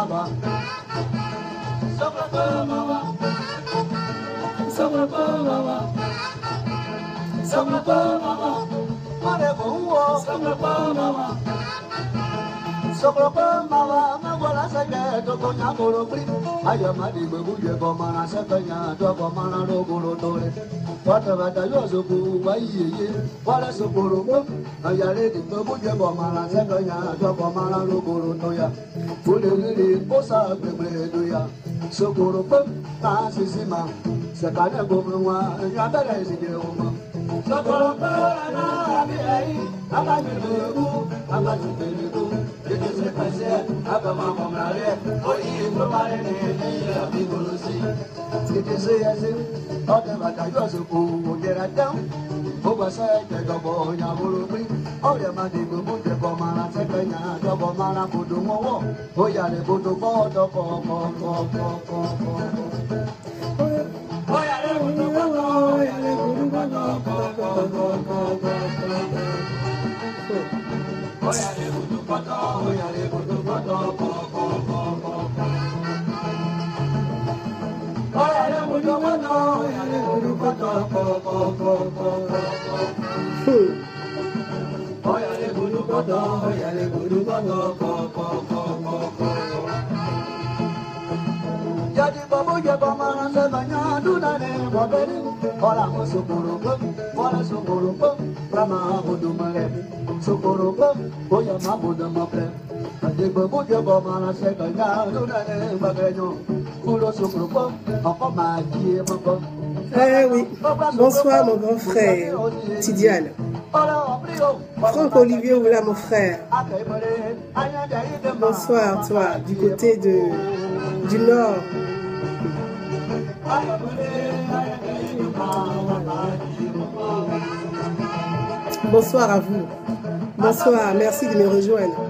Mawa. Sokoto Mawa. Sokoto Mawa. Sokoto Mawa. Marebo Uwo. Sokoto Mawa. Sokoto Mawa. Magola Sege. Toko Nyakoro Pri. Ayamadi Bebuye Komana Sekanya. Toko Mana Rogoro Tore. Wata wata yozoku waiye. Wala Sokoro Mo. Ayare di Bebuye Komana Sekanya. Toko Mana Rogoro Toya. Fulili Osa Bebedoya. Sokoro Mo. Nasisima. Sekanya Gomwa. Yabere Sigoma. Sokoro Mo. Nabi. Akajibu. Akajibu. Se passait à comment on allait, oui, pour parler de la vie aussi. C'était ce on ne va pas se couper là-dedans. Au bassin, quelques bons, il y a voulu pris. On lui a demandé que vous devez comment la séquence, comment la photo, oh, il y a les photos, Jadi babu ya bamana sebanya dunane waberi orang sukuru orang sukuru rama budu mare sukuru boya mabudu mapre jadi babu ya bamana sebanya dunane bagenyo ulo sukuru apa maji apa. Eh oui, bonsoir mon grand frère Tidiane. Franck Olivier Oula mon frère. Bonsoir toi du côté du nord. Bonsoir à vous. Bonsoir, merci de me rejoindre.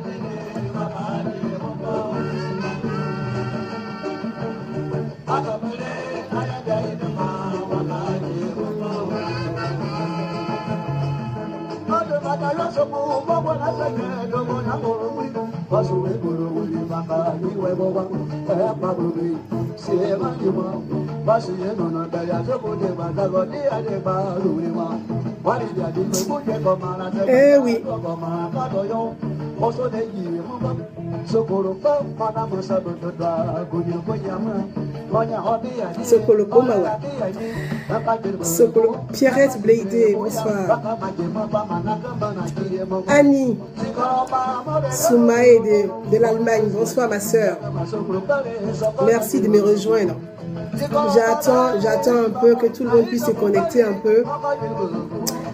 Eh oui. Sokoloko Mawa. Sokolo Pierrette Blédé, bonsoir. Annie Soumaé de l'Allemagne, bonsoir ma soeur. Merci de me rejoindre. J'attends un peu que tout le monde puisse se connecter un peu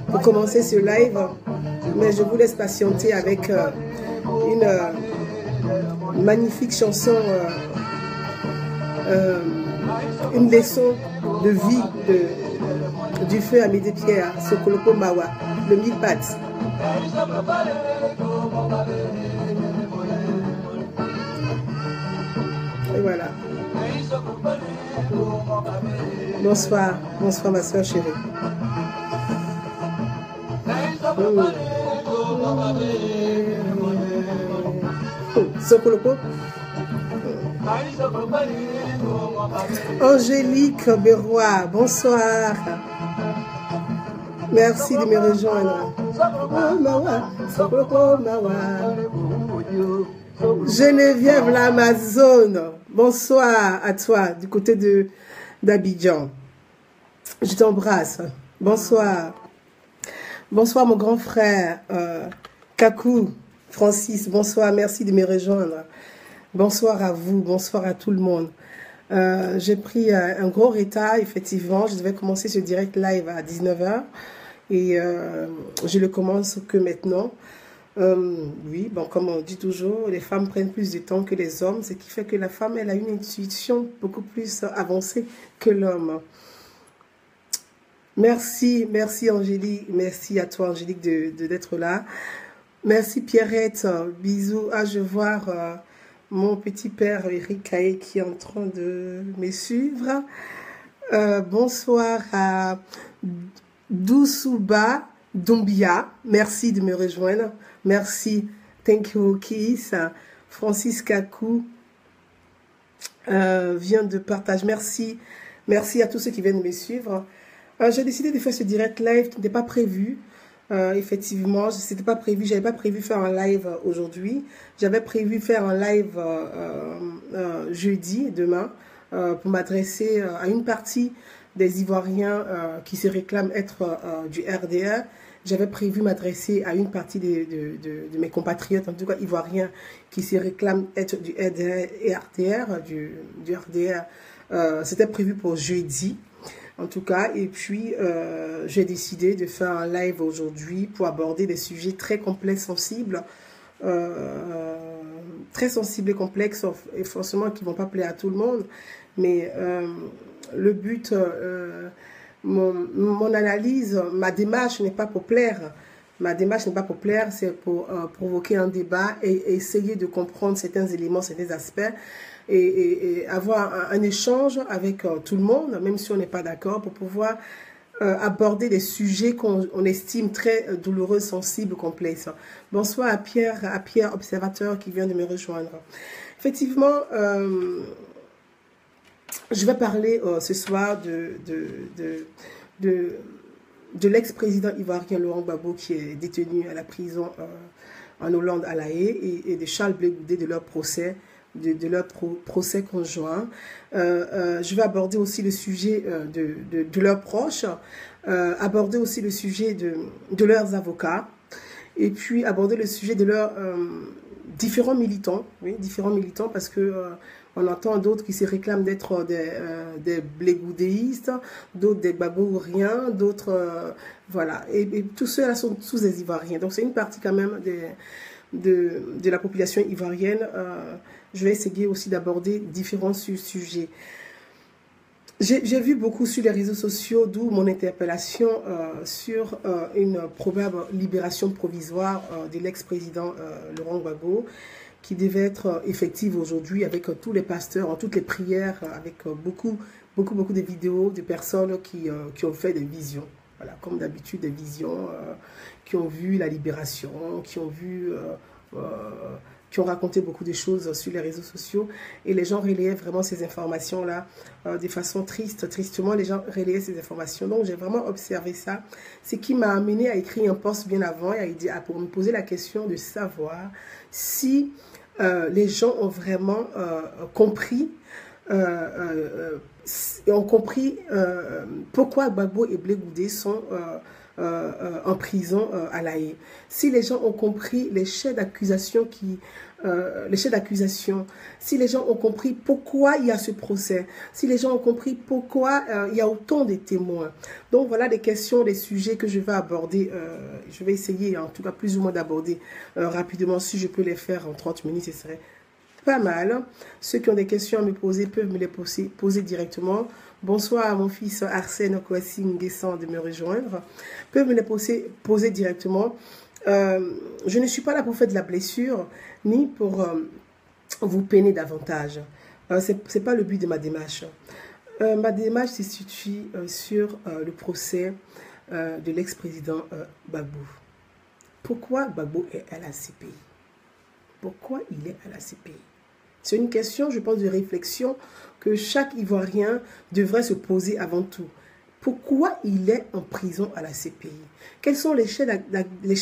pour commencer ce live. Mais je vous laisse patienter avec une magnifique chanson, une leçon de vie du feu à Médé Pierre, Sokoloko Mawa, le mille pattes. Et voilà. Bonsoir, bonsoir ma soeur chérie. Sokoloko. Angélique Berroy, bonsoir. Merci de me rejoindre. Geneviève l'Amazone, bonsoir à toi du côté d'Abidjan. Je t'embrasse. Bonsoir. Bonsoir mon grand frère Kakou Francis, bonsoir, merci de me rejoindre. Bonsoir à vous, bonsoir à tout le monde. J'ai pris un gros retard, effectivement. Je devais commencer ce direct live à 19 h et je le commence que maintenant. Oui, bon, comme on dit toujours, les femmes prennent plus de temps que les hommes, ce qui fait que la femme, elle a une intuition beaucoup plus avancée que l'homme. Merci, merci Angélique, merci à toi Angélique d'être là. Merci Pierrette, bisous. Ah, je vais voir mon petit père Eric Kaye qui est en train de me suivre. Bonsoir à Doussouba Doumbia, merci de me rejoindre. Merci, thank you Kiss, Francis Kakou, vient de partage. Merci. Merci à tous ceux qui viennent me suivre. J'ai décidé de faire ce direct live qui n'était pas prévu. Effectivement, c'était pas prévu. J'avais pas prévu faire un live aujourd'hui. J'avais prévu faire un live jeudi, demain, pour m'adresser à une partie des Ivoiriens qui se réclament être du RDR. J'avais prévu m'adresser à une partie de mes compatriotes, en tout cas ivoiriens, qui se réclament être du RDR, du RDR. C'était prévu pour jeudi, en tout cas. Et puis, j'ai décidé de faire un live aujourd'hui pour aborder des sujets très complexes, sensibles. Très sensibles et complexes, et forcément qui ne vont pas plaire à tout le monde. Mais le but... Mon analyse, ma démarche n'est pas pour plaire. Ma démarche n'est pas pour plaire, c'est pour provoquer un débat et essayer de comprendre certains éléments, certains aspects et avoir un échange avec tout le monde, même si on n'est pas d'accord, pour pouvoir aborder des sujets qu'on estime très douloureux, sensibles, complexes. Bonsoir à Pierre Observateur qui vient de me rejoindre. Effectivement, je vais parler ce soir de l'ex-président ivoirien Laurent Gbagbo qui est détenu à la prison en Hollande à La Haye et de Charles Blé Goudé de leur procès, de leur procès conjoint. Je vais aborder aussi le sujet de leurs proches, aborder aussi le sujet de leurs avocats et puis aborder le sujet de leurs différents militants, oui, différents militants parce que on entend d'autres qui se réclament d'être des blégoudéistes, d'autres des babouriens, d'autres... voilà. Et tous ceux-là sont tous des Ivoiriens. Donc c'est une partie quand même de la population ivoirienne. Je vais essayer aussi d'aborder différents sujets. J'ai vu beaucoup sur les réseaux sociaux, d'où mon interpellation sur une probable libération provisoire de l'ex-président Laurent Gbagbo, qui devait être effective aujourd'hui avec tous les pasteurs, en toutes les prières, avec beaucoup de vidéos de personnes qui ont fait des visions. Voilà, comme d'habitude, des visions, qui ont vu la libération, qui ont raconté beaucoup de choses sur les réseaux sociaux. Et les gens relayaient vraiment ces informations-là de façon triste. Tristement, les gens relayaient ces informations. Donc, j'ai vraiment observé ça. Ce qui m'a amené à écrire un post bien avant et pour me poser la question de savoir si les gens ont vraiment compris pourquoi Gbagbo et Blé Goudé sont en prison à La Haye. Si les gens ont compris les chefs d'accusation si les gens ont compris pourquoi il y a ce procès, si les gens ont compris pourquoi il y a autant de témoins. Donc voilà des questions, des sujets que je vais aborder, je vais essayer en tout cas plus ou moins d'aborder rapidement. Si je peux les faire en 30 minutes, ce serait pas mal. Ceux qui ont des questions à me poser peuvent me les poser directement. Bonsoir à mon fils Arsène Kouassi Nguessan de me rejoindre. Peuvent me les poser directement. Je ne suis pas là pour faire de la blessure, ni pour vous peiner davantage. Ce n'est pas le but de ma démarche. Ma démarche se situe sur le procès de l'ex-président Gbagbo. Pourquoi Gbagbo est à la CPI? Pourquoi il est à la CPI? C'est une question, je pense, de réflexion que chaque Ivoirien devrait se poser avant tout. Pourquoi il est en prison à la CPI? Quels sont les chefs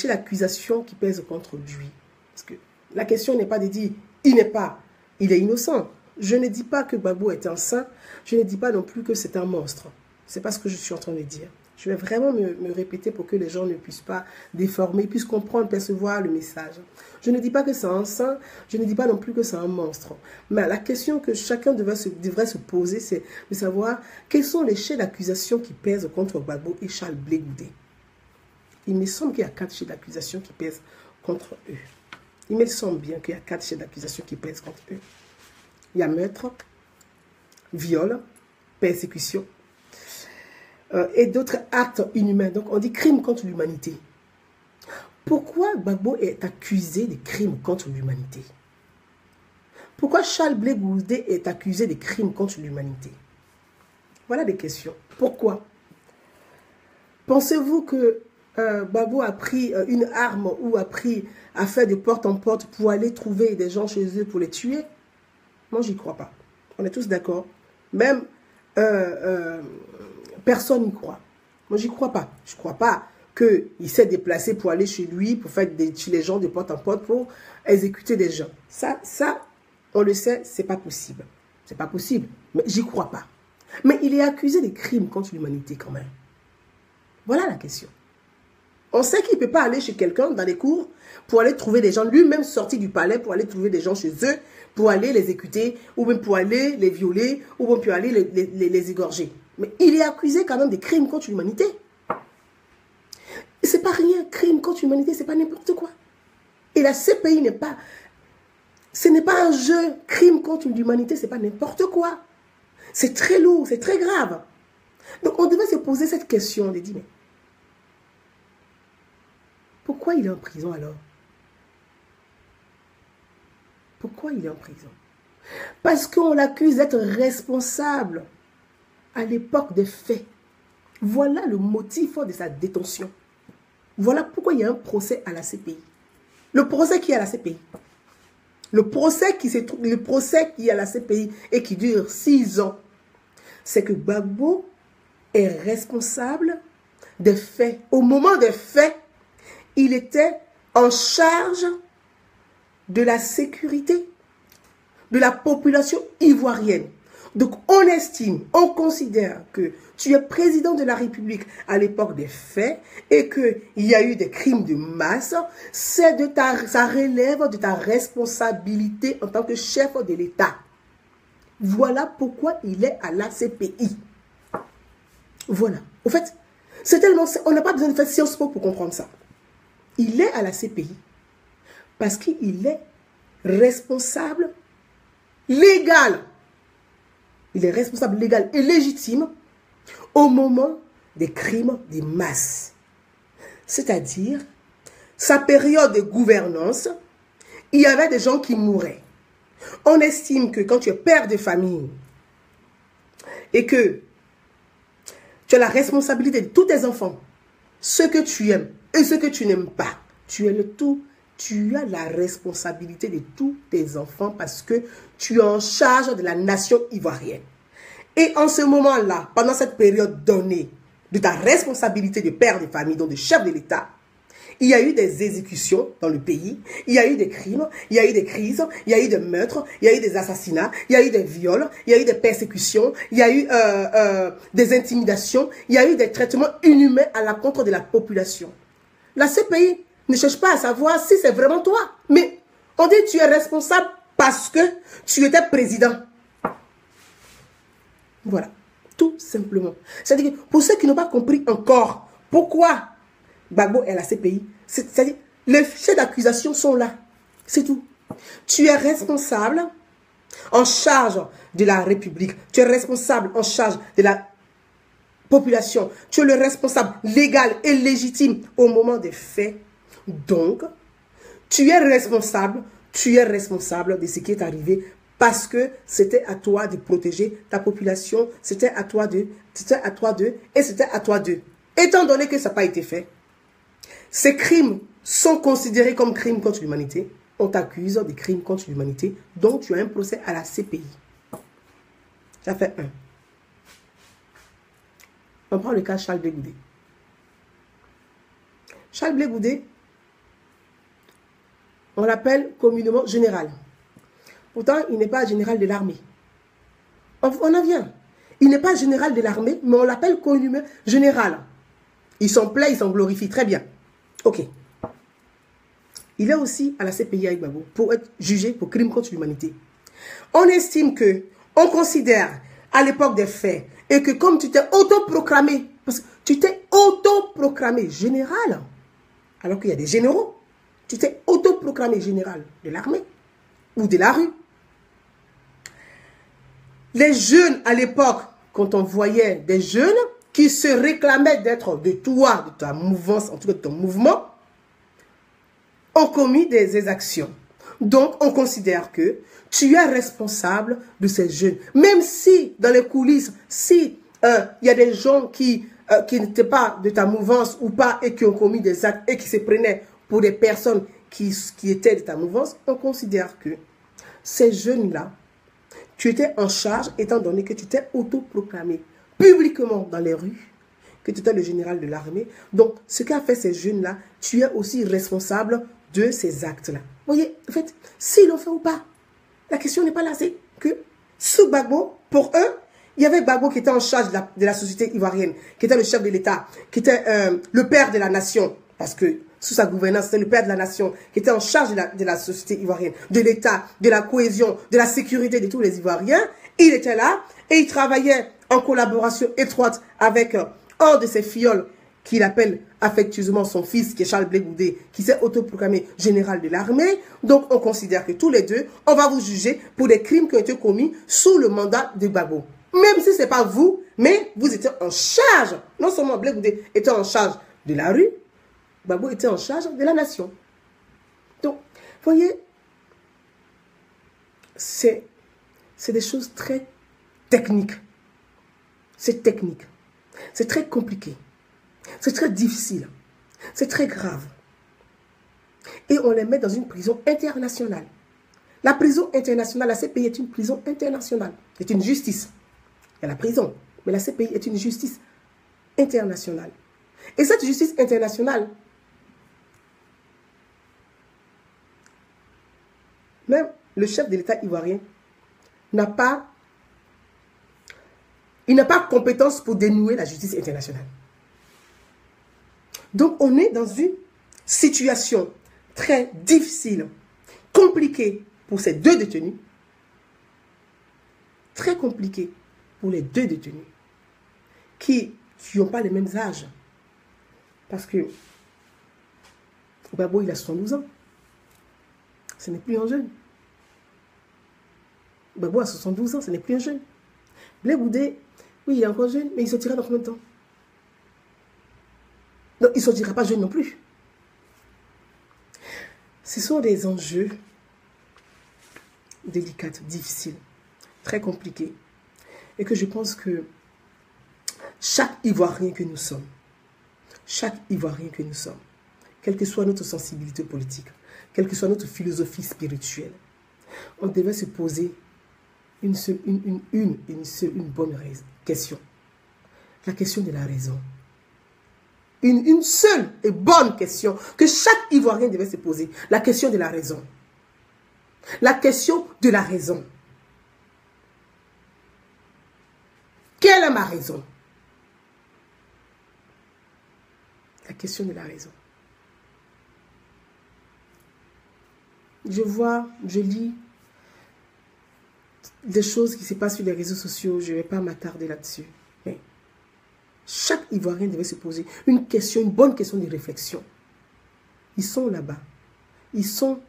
d'accusation qui pèsent contre lui? Parce que la question n'est pas de dire il est innocent. Je ne dis pas que Gbagbo est un saint, je ne dis pas non plus que c'est un monstre. C'est pas ce que je suis en train de dire. Je vais vraiment me répéter pour que les gens ne puissent pas déformer, puissent comprendre, percevoir le message. Je ne dis pas que c'est un saint, je ne dis pas non plus que c'est un monstre. Mais la question que chacun devrait se poser, c'est de savoir quels sont les chefs d'accusation qui pèsent contre Gbagbo et Charles Blé Goudé. Il me semble qu'il y a 4 chefs d'accusation qui pèsent contre eux. Il me semble bien qu'il y a 4 chefs d'accusation qui pèsent contre eux. Il y a meurtre, viol, persécution, et d'autres actes inhumains. Donc on dit crime contre l'humanité. Pourquoi Gbagbo est accusé de crimes contre l'humanité? Pourquoi Charles Blé Goudé est accusé de crimes contre l'humanité? Voilà des questions. Pourquoi? Pensez-vous que Gbagbo a pris une arme ou a fait de porte en porte pour aller trouver des gens chez eux pour les tuer? Moi, j'y crois pas. On est tous d'accord. Même personne n'y croit. Moi, j'y crois pas. Je ne crois pas qu'il s'est déplacé pour aller chez lui, pour faire chez les gens de porte en porte, pour exécuter des gens. Ça, on le sait, c'est pas possible. C'est pas possible. Mais j'y crois pas. Mais il est accusé de crimes contre l'humanité quand même. Voilà la question. On sait qu'il ne peut pas aller chez quelqu'un dans les cours pour aller trouver des gens, lui-même sorti du palais pour aller trouver des gens chez eux, pour aller les exécuter, ou même pour aller les violer, ou même pour aller les égorger. Mais il est accusé quand même de crimes contre l'humanité. C'est pas rien, crime contre l'humanité, c'est pas n'importe quoi. Et la CPI n'est pas... Ce n'est pas un jeu, crime contre l'humanité, c'est pas n'importe quoi. C'est très lourd, c'est très grave. Donc on devait se poser cette question, on dit, mais pourquoi il est en prison alors? Pourquoi il est en prison? Parce qu'on l'accuse d'être responsable à l'époque des faits. Voilà le motif de sa détention. Voilà pourquoi il y a un procès à la CPI. Le procès qui est à la CPI. Le procès qui est à la CPI et qui dure 6 ans, c'est que Gbagbo est responsable des faits. Au moment des faits, il était en charge de la sécurité de la population ivoirienne. Donc on estime, on considère que tu es président de la République à l'époque des faits et qu'il y a eu des crimes de masse, ça relève de ta responsabilité en tant que chef de l'État. Voilà pourquoi il est à la CPI. Voilà. En fait, c'est tellement... On n'a pas besoin de faire Sciences Po pour comprendre ça. Il est à la CPI parce qu'il est responsable légal. Il est responsable légal et légitime au moment des crimes de masse. C'est-à-dire, sa période de gouvernance, il y avait des gens qui mouraient. On estime que quand tu es père de famille et que tu as la responsabilité de tous tes enfants, ceux que tu aimes et ceux que tu n'aimes pas, tu as la responsabilité de tous tes enfants parce que tu es en charge de la nation ivoirienne. Et en ce moment-là, pendant cette période donnée de ta responsabilité de père de famille, donc de chef de l'État, il y a eu des exécutions dans le pays, il y a eu des crimes, il y a eu des crises, il y a eu des meurtres, il y a eu des assassinats, il y a eu des viols, il y a eu des persécutions, il y a eu des intimidations, il y a eu des traitements inhumains à l'encontre de la population. La CPI ne cherche pas à savoir si c'est vraiment toi, mais on dit que tu es responsable parce que tu étais président. Voilà, tout simplement. C'est-à-dire que pour ceux qui n'ont pas compris encore pourquoi Gbagbo est à la CPI, c'est-à-dire les fichiers d'accusation sont là, c'est tout. Tu es responsable en charge de la République, tu es responsable en charge de la population, tu es le responsable légal et légitime au moment des faits. Donc, tu es responsable de ce qui est arrivé parce que c'était à toi de protéger ta population, c'était à toi de. Étant donné que ça n'a pas été fait, ces crimes sont considérés comme crimes contre l'humanité. On t'accuse de crimes contre l'humanité, donc tu as un procès à la CPI. Ça fait 1. On prend le cas Charles Blé Goudé. Charles Blé Goudé, on l'appelle communément général. Pourtant, il n'est pas général de l'armée. On en vient. Il n'est pas général de l'armée, mais on l'appelle communément général. Ils s'en plaît, ils s'en glorifient. Très bien. Ok. Il est aussi à la CPI avec Gbagbo pour être jugé pour crime contre l'humanité. On estime que, on considère à l'époque des faits, et que comme tu t'es autoproclamé, parce que tu t'es autoproclamé général, alors qu'il y a des généraux, tu t'es autoproclamé général de l'armée ou de la rue. Les jeunes à l'époque, quand on voyait des jeunes qui se réclamaient d'être de toi, de ta mouvance, en tout cas de ton mouvement, ont commis des exactions. Donc, on considère que tu es responsable de ces jeunes. Même si, dans les coulisses, si y a des gens qui n'étaient pas de ta mouvance ou pas et qui ont commis des actes et qui se prenaient pour des personnes qui étaient de ta mouvance, on considère que ces jeunes-là Tu étais en charge, étant donné que tu t'es autoproclamé publiquement dans les rues, que tu étais le général de l'armée. Donc, ce qu'a fait ces jeunes-là, tu es aussi responsable de ces actes-là. Vous voyez, en fait, s'ils l'ont fait ou pas, la question n'est pas là, c'est que sous Gbagbo, pour eux, il y avait Gbagbo qui était en charge de la société ivoirienne, qui était le chef de l'État, qui était le père de la nation, parce que sous sa gouvernance, c'était le père de la nation, qui était en charge de la société ivoirienne, de l'État, de la cohésion, de la sécurité de tous les Ivoiriens. Il était là et il travaillait en collaboration étroite avec un de ses filleuls, qu'il appelle affectueusement son fils, qui est Charles Blé Goudé, qui s'est autoproclamé général de l'armée. Donc, on considère que tous les deux, on va vous juger pour des crimes qui ont été commis sous le mandat de Gbagbo. Même si ce n'est pas vous, mais vous étiez en charge. Non seulement Blé Goudé était en charge de la rue, Gbagbo était en charge de la nation. Donc, vous voyez, c'est des choses très techniques. C'est technique. C'est très compliqué. C'est très difficile. C'est très grave. Et on les met dans une prison internationale. La prison internationale, la CPI est une prison internationale. C'est une justice. Il y a la prison, mais la CPI est une justice internationale. Et cette justice internationale, même le chef de l'État ivoirien n'a pas compétence pour dénouer la justice internationale. Donc, on est dans une situation très difficile, compliquée pour ces deux détenus. Très compliquée pour les deux détenus qui n'ont pas les mêmes âges. Parce que Gbagbo, il a 72 ans. Ce n'est plus un jeune. Gbagbo a 72 ans, ce n'est plus un jeune. Blé Goudé, oui, il est encore jeune, mais il sortira dans combien de temps? Donc, il ne sortira pas jeune non plus. Ce sont des enjeux délicats, difficiles, très compliqués. Et que je pense que chaque Ivoirien que nous sommes, quelle que soit notre sensibilité politique, quelle que soit notre philosophie spirituelle, on devait se poser une bonne question. La question de la raison. Une seule et bonne question que chaque Ivoirien devait se poser. La question de la raison. La question de la raison. Quelle est ma raison? La question de la raison. Je lis des choses qui se passent sur les réseaux sociaux. Je ne vais pas m'attarder là-dessus. Mais chaque Ivoirien devait se poser une question, une bonne question de réflexion. Ils sont là-bas. Ils sont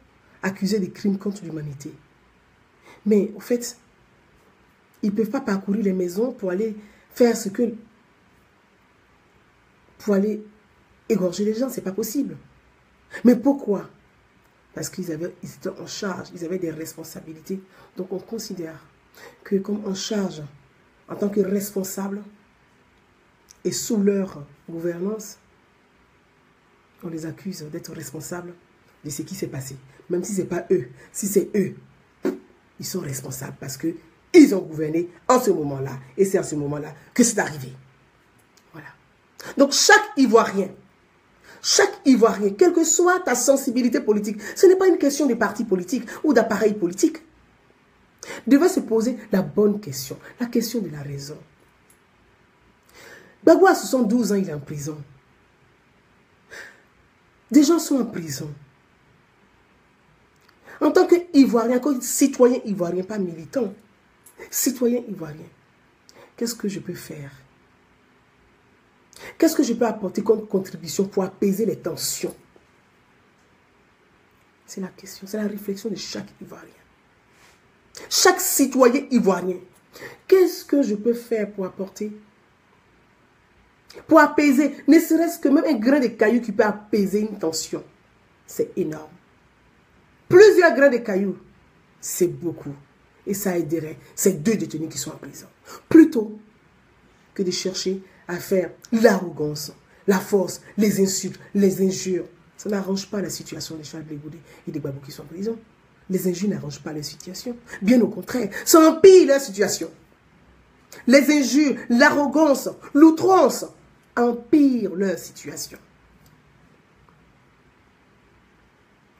accusés de crimes contre l'humanité. Mais au fait, ils ne peuvent pas parcourir les maisons pour aller faire ce que... pour aller égorger les gens. Ce n'est pas possible. Mais pourquoi? Parce qu'ils étaient en charge, ils avaient des responsabilités. Donc on considère que comme en charge, en tant que responsable, et sous leur gouvernance, on les accuse d'être responsables de ce qui s'est passé. Même si ce n'est pas eux. Si c'est eux, ils sont responsables parce qu'ils ont gouverné en ce moment-là. Et c'est en ce moment-là que c'est arrivé. Voilà. Donc chaque Ivoirien, quelle que soit ta sensibilité politique, ce n'est pas une question de parti politique ou d'appareil politique, devait se poser la bonne question, la question de la raison. Gbagbo à 72 ans, il est en prison. Des gens sont en prison. En tant qu'Ivoirien, comme citoyen ivoirien, pas militant, citoyen ivoirien, qu'est-ce que je peux faire? Qu'est-ce que je peux apporter comme contribution pour apaiser les tensions? C'est la question, c'est la réflexion de chaque Ivoirien. Chaque citoyen ivoirien. Qu'est-ce que je peux faire pour apporter? Pour apaiser, ne serait-ce que même un grain de caillou qui peut apaiser une tension. C'est énorme. Plusieurs grains de cailloux, c'est beaucoup. Et ça aiderait ces deux détenus qui sont en prison. Plutôt que de chercher à faire l'arrogance, la force, les insultes, les injures. Ça n'arrange pas la situation de Charles Blé Goudé et des Gbagbo qui sont en prison. Les injures n'arrangent pas la situation. Bien au contraire, ça empire leur situation. Les injures, l'arrogance, l'outrance empirent leur situation.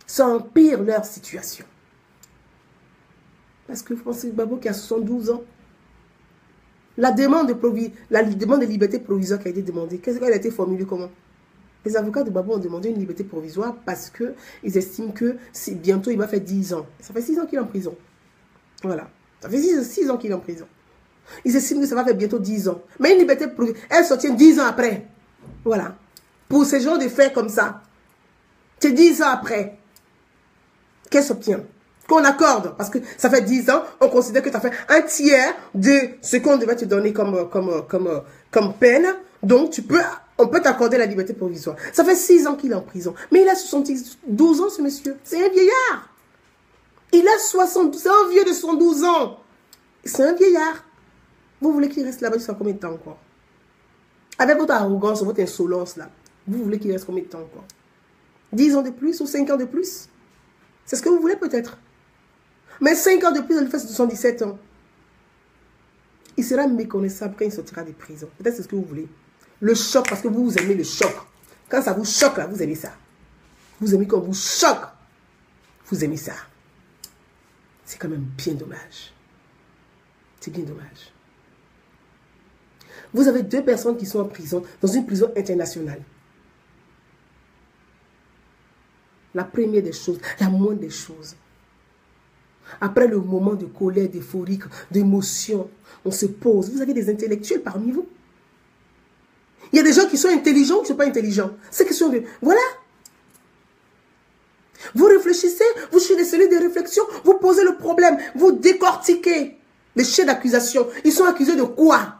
Ça empire leur situation. Parce que Francis Gbagbo qui a 72 ans, la demande de liberté provisoire qui a été demandée, qu'est-ce qu'elle a été formulée comment? Les avocats de Gbagbo ont demandé une liberté provisoire parce qu'ils estiment que bientôt il va faire 10 ans. Ça fait 6 ans qu'il est en prison. Voilà. Ça fait 6 ans qu'il est en prison. Ils estiment que ça va faire bientôt 10 ans. Mais une liberté provisoire, elle s'obtient 10 ans après. Voilà. Pour ces genres de faits comme ça, c'est 10 ans après qu'elle s'obtient. Qu'on accorde. Parce que ça fait 10 ans, on considère que tu as fait un tiers de ce qu'on devait te donner comme peine. Donc, on peut t'accorder la liberté provisoire. Ça fait 6 ans qu'il est en prison. Mais il a 72 ans, ce monsieur. C'est un vieillard. Il a 72 ans. C'est un vieux de 72 ans. C'est un vieillard. Vous voulez qu'il reste là-bas jusqu'à combien de temps encore? Avec votre arrogance, votre insolence là, vous voulez qu'il reste combien de temps encore? 10 ans de plus ou 5 ans de plus? C'est ce que vous voulez peut-être. Mais 5 ans de plus, il fait 77 ans. Il sera méconnaissable quand il sortira de prison. Peut-être c'est ce que vous voulez. Le choc, parce que vous aimez le choc. Quand ça vous choque là, vous aimez ça. Vous aimez quand on vous choque. Vous aimez ça. C'est quand même bien dommage. C'est bien dommage. Vous avez 2 personnes qui sont en prison, dans une prison internationale. La première des choses, la moindre des choses. Après le moment de colère, d'euphorie, d'émotion, on se pose. Vous avez des intellectuels parmi vous. Il y a des gens qui sont intelligents ou qui ne sont pas intelligents. C'est question de... Voilà. Vous réfléchissez, vous cherchez des cellules de réflexion, vous posez le problème, vous décortiquez les chefs d'accusation. Ils sont accusés de quoi?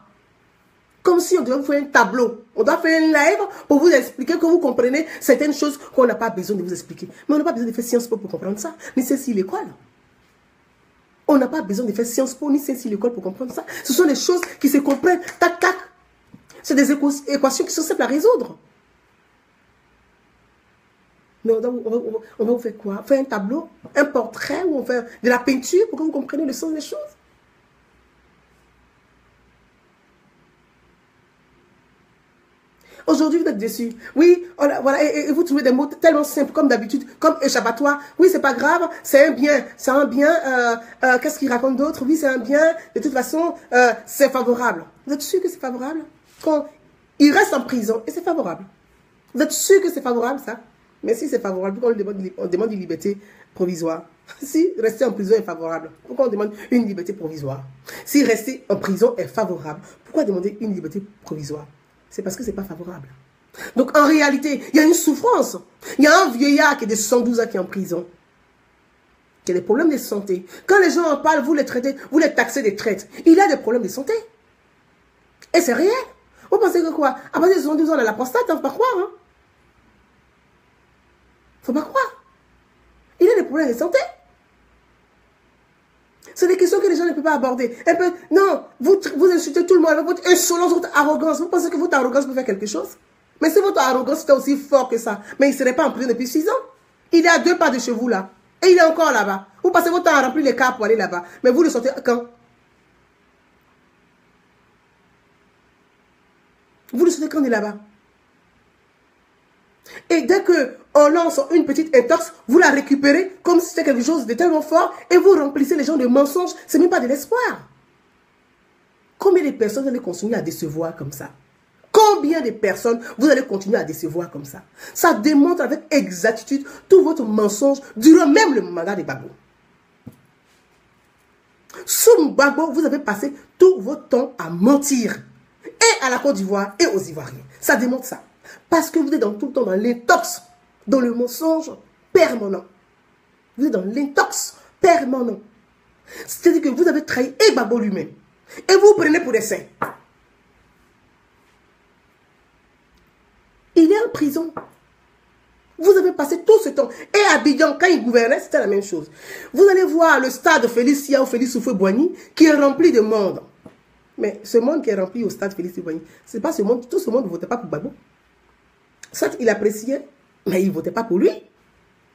Comme si on devait vous faire un tableau. On doit faire un live pour vous expliquer que vous comprenez certaines choses qu'on n'a pas besoin de vous expliquer. Mais on n'a pas besoin de faire Sciences Po pour comprendre ça. Ni Cécile l'école. On n'a pas besoin de faire Sciences Po ni Cécile l'école pour comprendre ça. Ce sont des choses qui se comprennent. Tac, tac. C'est des équations qui sont simples à résoudre. Mais on va vous faire quoi? Faire un tableau, un portrait, ou on fait de la peinture pour que vous compreniez le sens des choses. Aujourd'hui, vous êtes déçus. Oui, voilà, et vous trouvez des mots tellement simples, comme d'habitude, comme échappatoire. Oui, c'est pas grave, c'est un bien. C'est un bien. Qu'est-ce qu'il raconte d'autre? Oui, c'est un bien. De toute façon, c'est favorable. Vous êtes sûr que c'est favorable? Quand il reste en prison, et c'est favorable. Vous êtes sûr que c'est favorable, ça? Mais si c'est favorable, pourquoi on demande une liberté provisoire? Si rester en prison est favorable, pourquoi on demande une liberté provisoire? Si rester en prison est favorable, pourquoi demander une liberté provisoire? C'est parce que ce n'est pas favorable. Donc en réalité, il y a une souffrance. Il y a un vieillard qui est de 112 ans qui est en prison. Qui a des problèmes de santé. Quand les gens en parlent, vous les traitez, vous les taxez des traites. Il a des problèmes de santé. Et c'est réel. Vous pensez que quoi? À partir de 72 ans, on a la prostate, il ne faut pas croire. Il ne faut pas croire. Il a des problèmes de santé. C'est des questions que les gens ne peuvent pas aborder. Un peu, non, vous insultez tout le monde avec votre insolence, votre arrogance. Vous pensez que votre arrogance peut faire quelque chose? Mais si votre arrogance était aussi fort que ça, mais il ne serait pas en prison depuis 6 ans. Il est à 2 pas de chez vous là. Et il est encore là-bas. Vous passez votre temps à remplir les cars pour aller là-bas. Mais vous le sortez quand? Vous le sortez quand il est là-bas? Et dès qu'on lance une petite intox, vous la récupérez comme si c'était quelque chose de tellement fort et vous remplissez les gens de mensonges. Ce n'est même pas de l'espoir. Combien de personnes vous allez continuer à décevoir comme ça? Combien de personnes vous allez continuer à décevoir comme ça? Ça démontre avec exactitude tout votre mensonge durant même le mandat de Gbagbo. Sous Gbagbo, vous avez passé tout votre temps à mentir. Et à la Côte d'Ivoire et aux Ivoiriens. Ça démontre ça. Parce que vous êtes tout le temps dans l'intox, dans le mensonge permanent. Vous êtes dans l'intox permanent. C'est-à-dire que vous avez trahi et Gbagbo lui-même. Et vous vous prenez pour des saints. Il est en prison. Vous avez passé tout ce temps. Et Abidjan, quand il gouvernait, c'était la même chose. Vous allez voir le stade Félix Sia ou Félix Houphouët-Boigny qui est rempli de monde. Mais ce monde qui est rempli au stade Félix Houphouët-Boigny, ce n'est pas ce monde, tout ce monde ne votait pas pour Gbagbo. Certes, il appréciait, mais il ne votait pas pour lui.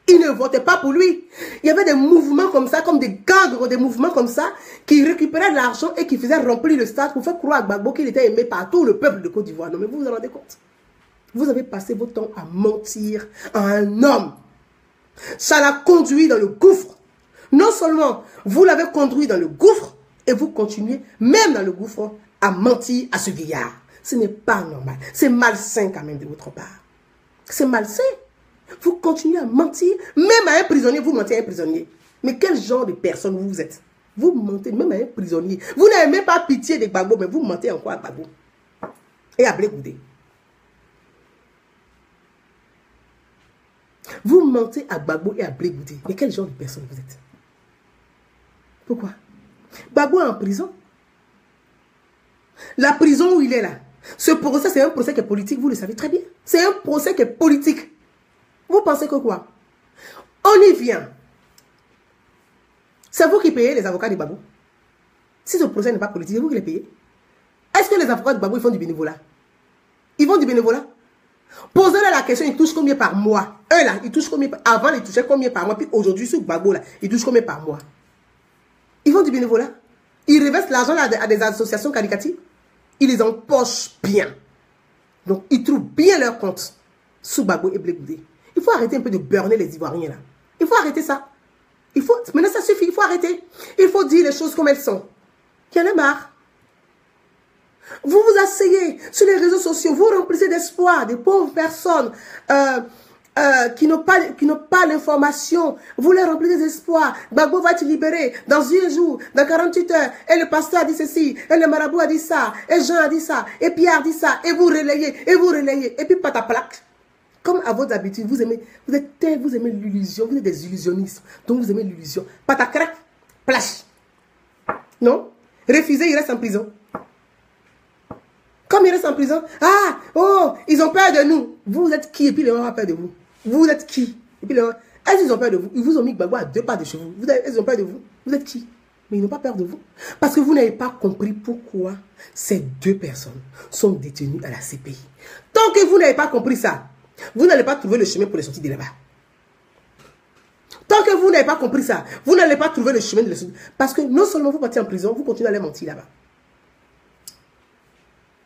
Ils ne votaient pas pour lui. Il y avait des mouvements comme ça, comme des gangs, des mouvements comme ça, qui récupéraient de l'argent et qui faisaient remplir le stade pour faire croire à Gbagbo qu'il était aimé par tout le peuple de Côte d'Ivoire. Non, mais vous vous en rendez compte? Vous avez passé votre temps à mentir à un homme. Ça l'a conduit dans le gouffre. Non seulement vous l'avez conduit dans le gouffre, et vous continuez, même dans le gouffre, à mentir à ce vieillard. Ce n'est pas normal. C'est malsain quand même de votre part. C'est malsain. Vous continuez à mentir, même à un prisonnier, vous mentez à un prisonnier. Mais quel genre de personne vous êtes? Vous mentez même à un prisonnier. Vous n'avez même pas pitié de Gbagbo, mais vous mentez encore à Gbagbo. Et à Blé Goudé. Vous mentez à Gbagbo et à Blé Goudé. Mais quel genre de personne vous êtes? Pourquoi? Gbagbo est en prison. La prison où il est là. Ce procès, c'est un procès qui est politique, vous le savez très bien. C'est un procès qui est politique. Vous pensez que quoi? On y vient. C'est vous qui payez les avocats de Gbagbo. Si ce procès n'est pas politique, c'est vous qui les payez. Est-ce que les avocats de Gbagbo, ils font du bénévolat? Ils font du bénévolat? Posez-leur la question, ils touchent combien par mois? Eux là, ils touchent combien? Avant, ils touchaient combien par mois? Puis aujourd'hui, sur Gbagbo là, ils touchent combien par mois? Ils font du bénévolat. Ils reversent l'argent à des associations caritatives. Ils les empochent bien. Donc, ils trouvent bien leur compte sous Gbagbo et Blé Goudé. Il faut arrêter un peu de burner les Ivoiriens là. Il faut arrêter ça. Maintenant, ça suffit. Il faut arrêter. Il faut dire les choses comme elles sont. Il y en a marre. Vous vous asseyez sur les réseaux sociaux. Vous remplissez d'espoir des pauvres personnes qui n'ont pas l'information. Vous les remplissez d'espoir. Gbagbo va être libéré dans 1 jour, dans 48 heures. Et le pasteur a dit ceci. Et le marabout a dit ça. Et Jean a dit ça. Et Pierre a dit ça. Et vous relayez. Et vous relayez. Et puis pataplac. Comme à votre habitude, vous aimez l'illusion, vous êtes des illusionnistes. Donc vous aimez l'illusion. Patacrac, plash. Non? Refusé, il reste en prison. Comme il reste en prison, ah, oh, ils ont peur de nous. Vous êtes qui? Et puis les gens ont peur de vous. Vous êtes qui? Et puis les gens, est-ce qu'ils ont peur de vous? Ils vous ont mis Gbagbo à 2 pas de chez vous. Ils ont peur de vous. Vous êtes qui? Mais ils n'ont pas peur de vous. Parce que vous n'avez pas compris pourquoi ces 2 personnes sont détenues à la CPI. Tant que vous n'avez pas compris ça, vous n'allez pas trouver le chemin pour les sortir de là-bas. Tant que vous n'avez pas compris ça, vous n'allez pas trouver le chemin de les sortir. Parce que non seulement vous partez en prison, vous continuez à les mentir là-bas.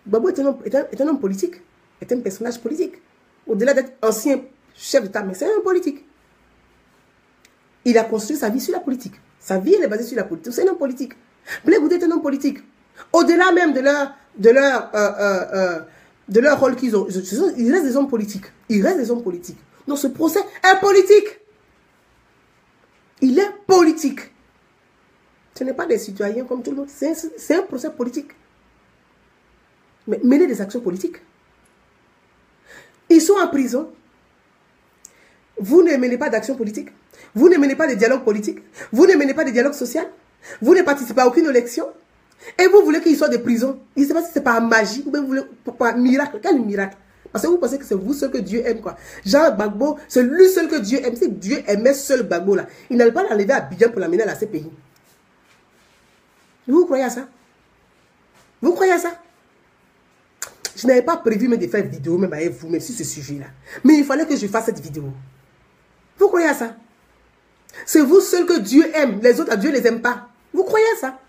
Gbagbo est un homme politique, est un personnage politique. Au-delà d'être ancien chef d'État, mais c'est un politique. Il a construit sa vie sur la politique. Sa vie, elle est basée sur la politique. C'est un homme politique. Blé Goudé est un homme politique. Au-delà même de leur rôle qu'ils ont, il reste des hommes politiques. Il reste des hommes politiques. Donc ce procès est politique. Il est politique. Ce n'est pas des citoyens comme tout le monde. C'est un procès politique. Mais mener des actions politiques. Ils sont en prison. Vous ne menez pas d'action politique. Vous ne menez pas de dialogue politique. Vous ne menez pas de dialogue social. Vous ne participez à aucune élection. Et vous voulez qu'ils soient de prison. Je ne sais pas si c'est par magie ou bien vous voulez par miracle. Quel miracle? Parce que vous pensez que c'est vous seul que Dieu aime, quoi. Jean Gbagbo, c'est lui seul que Dieu aime. Si Dieu aimait seul Gbagbo là, il n'allait pas l'enlever à Abidjan pour l'amener à la CPI. Vous croyez à ça? Vous croyez à ça? Je n'avais pas prévu de faire une vidéo même avec vous, même sur ce sujet-là. Mais il fallait que je fasse cette vidéo. Vous croyez à ça? C'est vous seul que Dieu aime. Les autres, Dieu ne les aime pas. Vous croyez à ça?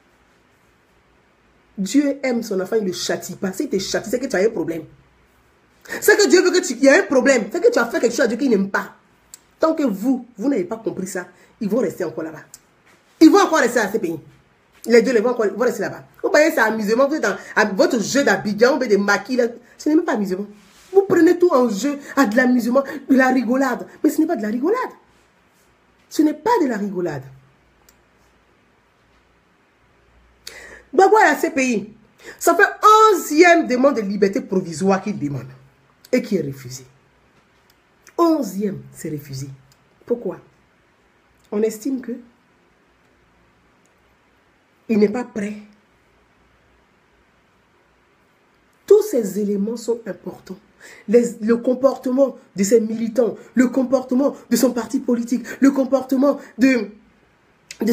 Dieu aime son enfant, il ne le châtie pas. S'il te châtie, c'est que tu as un problème. C'est que Dieu veut que il y a un problème. C'est que tu as fait quelque chose à Dieu qu'il n'aime pas. Tant que vous n'avez pas compris ça, ils vont rester encore là-bas. Ils vont encore rester à ces pays. Les deux vont rester là-bas. Vous voyez, c'est amusement. Vous êtes dans votre jeu d'Abidjan, vous des maquis. Là. Ce n'est même pas amusement. Vous prenez tout en jeu à de l'amusement, de la rigolade. Mais ce n'est pas de la rigolade. Ce n'est pas de la rigolade. Gbagbo à la CPI, ça fait 11e demande de liberté provisoire qu'il demande et qui est refusée. 11e, c'est refusé. Pourquoi? On estime que il n'est pas prêt. Tous ces éléments sont importants. Le comportement de ses militants, le comportement de son parti politique, le comportement de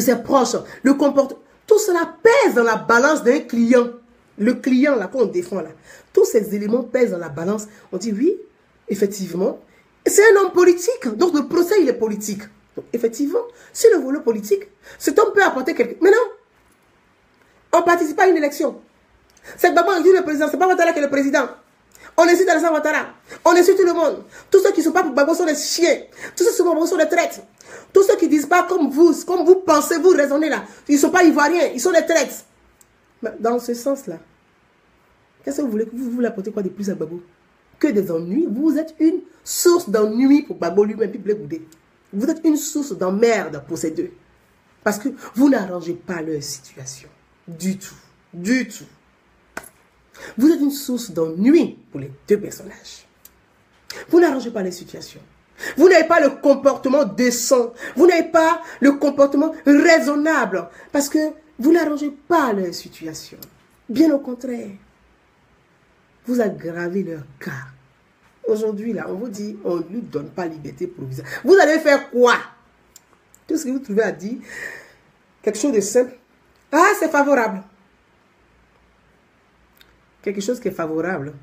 ses proches, le comportement... Tout cela pèse dans la balance d'un client. Le client, là, qu'on défend, là. Tous ces éléments pèsent dans la balance. On dit, oui, effectivement, C'est un homme politique. Donc le procès, il est politique. Donc, effectivement, si le volet politique, cet homme peut apporter quelque... Mais non, on ne participe pas à une élection. C'est Gbagbo qui est le président, c'est pas Ouattara qui est le président. On incite Alassane Ouattara, on incite tout le monde. Tous ceux qui ne sont pas pour Gbagbo sont des chiens. Tous ceux qui sont pour Gbagbo sont des traîtres. Tous ceux qui ne disent pas comme vous pensez, vous raisonnez là. Ils ne sont pas ivoiriens, ils sont des traîtres. Mais dans ce sens-là, qu'est-ce que vous voulez? Vous voulez apporter quoi de plus à Gbagbo? Que des ennuis. Vous êtes une source d'ennui pour Gbagbo lui-même, puis Blé Goudé. Vous êtes une source d'emmerde pour ces deux. Parce que vous n'arrangez pas leur situation. Du tout. Du tout. Vous êtes une source d'ennui pour les deux personnages. Vous n'arrangez pas les situations. Vous n'avez pas le comportement décent. Vous n'avez pas le comportement raisonnable. Parce que vous n'arrangez pas leur situation. Bien au contraire. Vous aggravez leur cas. Aujourd'hui, là, on vous dit, on ne lui donne pas liberté provisoire. Vous allez faire quoi? Tout ce que vous trouvez à dire, quelque chose de simple. Ah, c'est favorable. Quelque chose qui est favorable.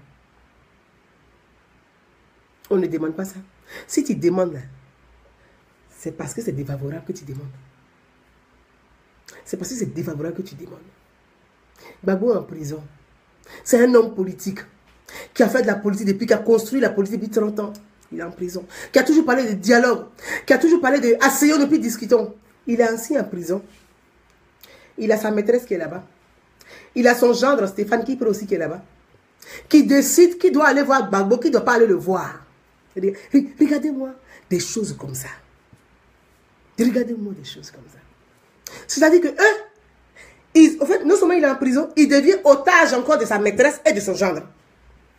On ne demande pas ça. Si tu demandes, c'est parce que c'est défavorable que tu demandes. C'est parce que c'est défavorable que tu demandes. Gbagbo est en prison. C'est un homme politique qui a fait de la politique depuis, qui a construit la politique depuis 30 ans. Il est en prison. Qui a toujours parlé de dialogue. Qui a toujours parlé de asseyons depuis discutons. Il est ainsi en prison. Il a sa maîtresse qui est là-bas. Il a son gendre, Stéphane Kipre aussi qui est là-bas. Qui décide qui doit aller voir Gbagbo, qui ne doit pas aller le voir. Regardez-moi des choses comme ça. Regardez-moi des choses comme ça. C'est-à-dire que eux, en fait, non seulement il est en prison, il devient otage encore de sa maîtresse et de son gendre.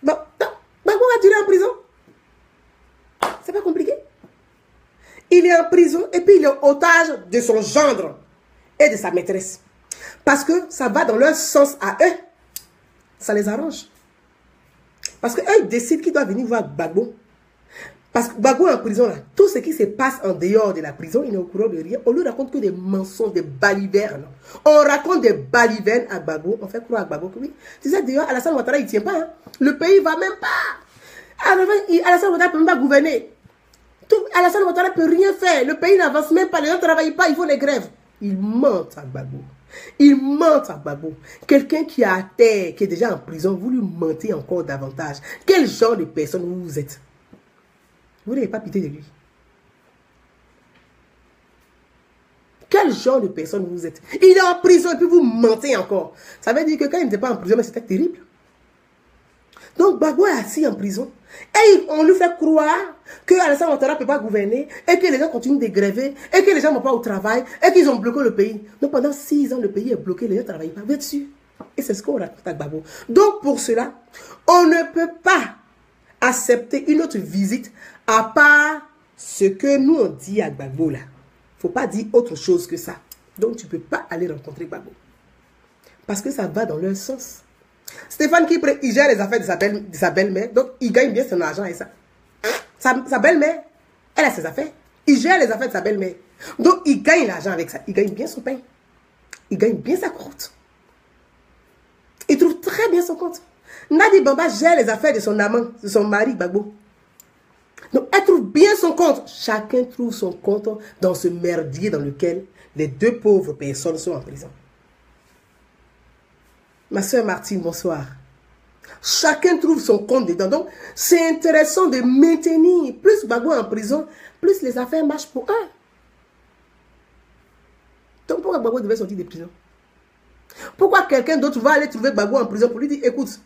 Bon, Gbagbo va durer en prison. C'est pas compliqué. Il est en prison et puis il est otage de son gendre et de sa maîtresse. Parce que ça va dans leur sens à eux. Ça les arrange. Parce qu'eux, ils décident qu'ils doivent venir voir Gbagbo. Parce que Gbagbo est en prison là. Tout ce qui se passe en dehors de la prison, il n'est au courant de rien. On lui raconte que des mensonges, des balivernes. On raconte des balivernes à Gbagbo. On fait croire à Gbagbo que oui. Tu sais, dehors, Alassane Ouattara, il ne tient pas. Hein. Le pays ne va même pas. Alassane Ouattara ne peut même pas gouverner. Alassane Ouattara ne peut rien faire. Le pays n'avance même pas. Les gens ne travaillent pas. Ils font des grèves. Ils mentent à Gbagbo. Ils mentent à Gbagbo. Quelqu'un qui est à terre, qui est déjà en prison, vous lui mentez encore davantage. Quel genre de personne vous êtes? Vous n'avez pas pitié de lui. Quel genre de personne vous êtes? Il est en prison et puis vous mentez encore. Ça veut dire que quand il n'était pas en prison, mais c'était terrible. Donc Gbagbo est assis en prison. Et on lui fait croire que Alassane Ouattara ne peut pas gouverner et que les gens continuent de gréver et que les gens ne vont pas au travail et qu'ils ont bloqué le pays. Donc pendant 6 ans, le pays est bloqué, les gens ne travaillent pas. Vous êtes sûr? Et c'est ce qu'on raconte à Gbagbo. Donc pour cela, on ne peut pas accepter une autre visite à part ce que nous on dit à Gbagbo là. Il ne faut pas dire autre chose que ça. Donc tu ne peux pas aller rencontrer Gbagbo. Parce que ça va dans leur sens. Stéphane Kipre, il gère les affaires de sa belle-mère, donc il gagne bien son argent et ça. Sa belle-mère, elle a ses affaires. Il gère les affaires de sa belle-mère. Donc il gagne l'argent avec ça. Il gagne bien son pain. Il gagne bien sa croûte. Il trouve très bien son compte. Nadi Bamba gère les affaires de son amant, de son mari Gbagbo. Donc elle trouve bien son compte. Chacun trouve son compte dans ce merdier dans lequel les deux pauvres personnes sont en prison. Ma soeur Martine, bonsoir. Chacun trouve son compte dedans. Donc, c'est intéressant de maintenir. Plus Gbagbo est en prison, plus les affaires marchent pour eux. Donc, pourquoi Gbagbo devait sortir de prison? Pourquoi quelqu'un d'autre va aller trouver Gbagbo en prison pour lui dire, écoute,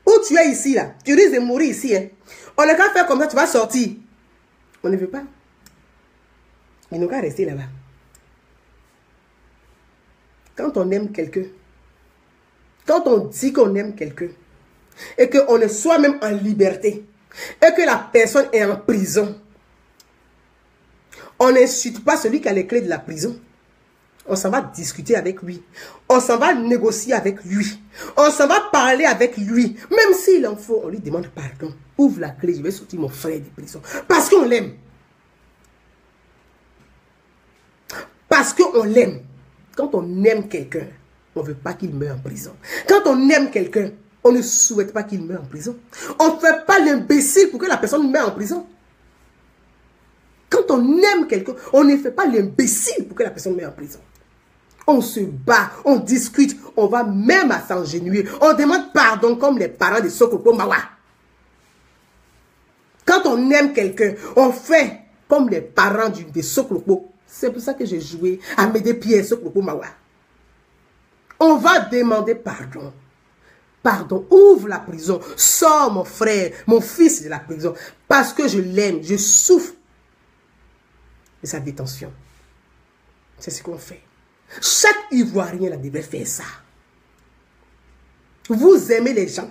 où tu es ici, là, tu risques de mourir ici. Hein. On n'a qu'à faire comme ça, tu vas sortir. On ne veut pas. Ils n'ont qu'à rester là-bas. Quand on aime quelqu'un, quand on dit qu'on aime quelqu'un, et qu'on est soi-même en liberté, et que la personne est en prison, on n'insulte pas celui qui a les clés de la prison. On s'en va discuter avec lui. On s'en va négocier avec lui. On s'en va parler avec lui. Même s'il en faut, on lui demande pardon. Ouvre la clé, je vais sortir mon frère de prison. Parce qu'on l'aime. Parce qu'on l'aime. Quand on aime quelqu'un, on ne veut pas qu'il meure en prison. Quand on aime quelqu'un, on ne souhaite pas qu'il meure en prison. On ne fait pas l'imbécile pour que la personne meure en prison. Quand on aime quelqu'un, on ne fait pas l'imbécile pour que la personne meure en prison. On se bat, on discute, on va même à s'engenouiller. On demande pardon comme les parents de Sokoko Mawa. Quand on aime quelqu'un, on fait comme les parents de Sokoko. C'est pour ça que j'ai joué à Médé Pierre Sokoko Mawa. On va demander pardon. Pardon, ouvre la prison, sors mon frère, mon fils de la prison, parce que je l'aime, je souffre de sa détention. C'est ce qu'on fait. Chaque Ivoirien là devait faire ça. Vous aimez les gens,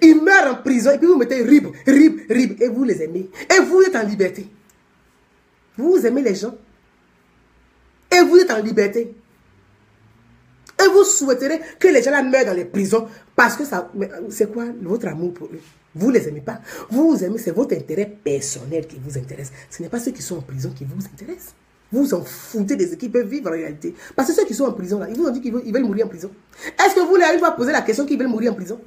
ils meurent en prison et puis vous mettez rib, et vous les aimez. Et vous êtes en liberté. Vous aimez les gens et vous êtes en liberté. Et vous souhaiterez que les gens là meurent dans les prisons parce que ça, c'est quoi votre amour pour eux? Vous ne les aimez pas. Vous aimez, c'est votre intérêt personnel qui vous intéresse. Ce n'est pas ceux qui sont en prison qui vous intéressent. Vous vous en foutez des qui peuvent vivre en réalité. Parce que ceux qui sont en prison là, ils vous ont dit qu'ils veulent mourir en prison. Est-ce que vous leur avez posé la question qu'ils veulent mourir en prison?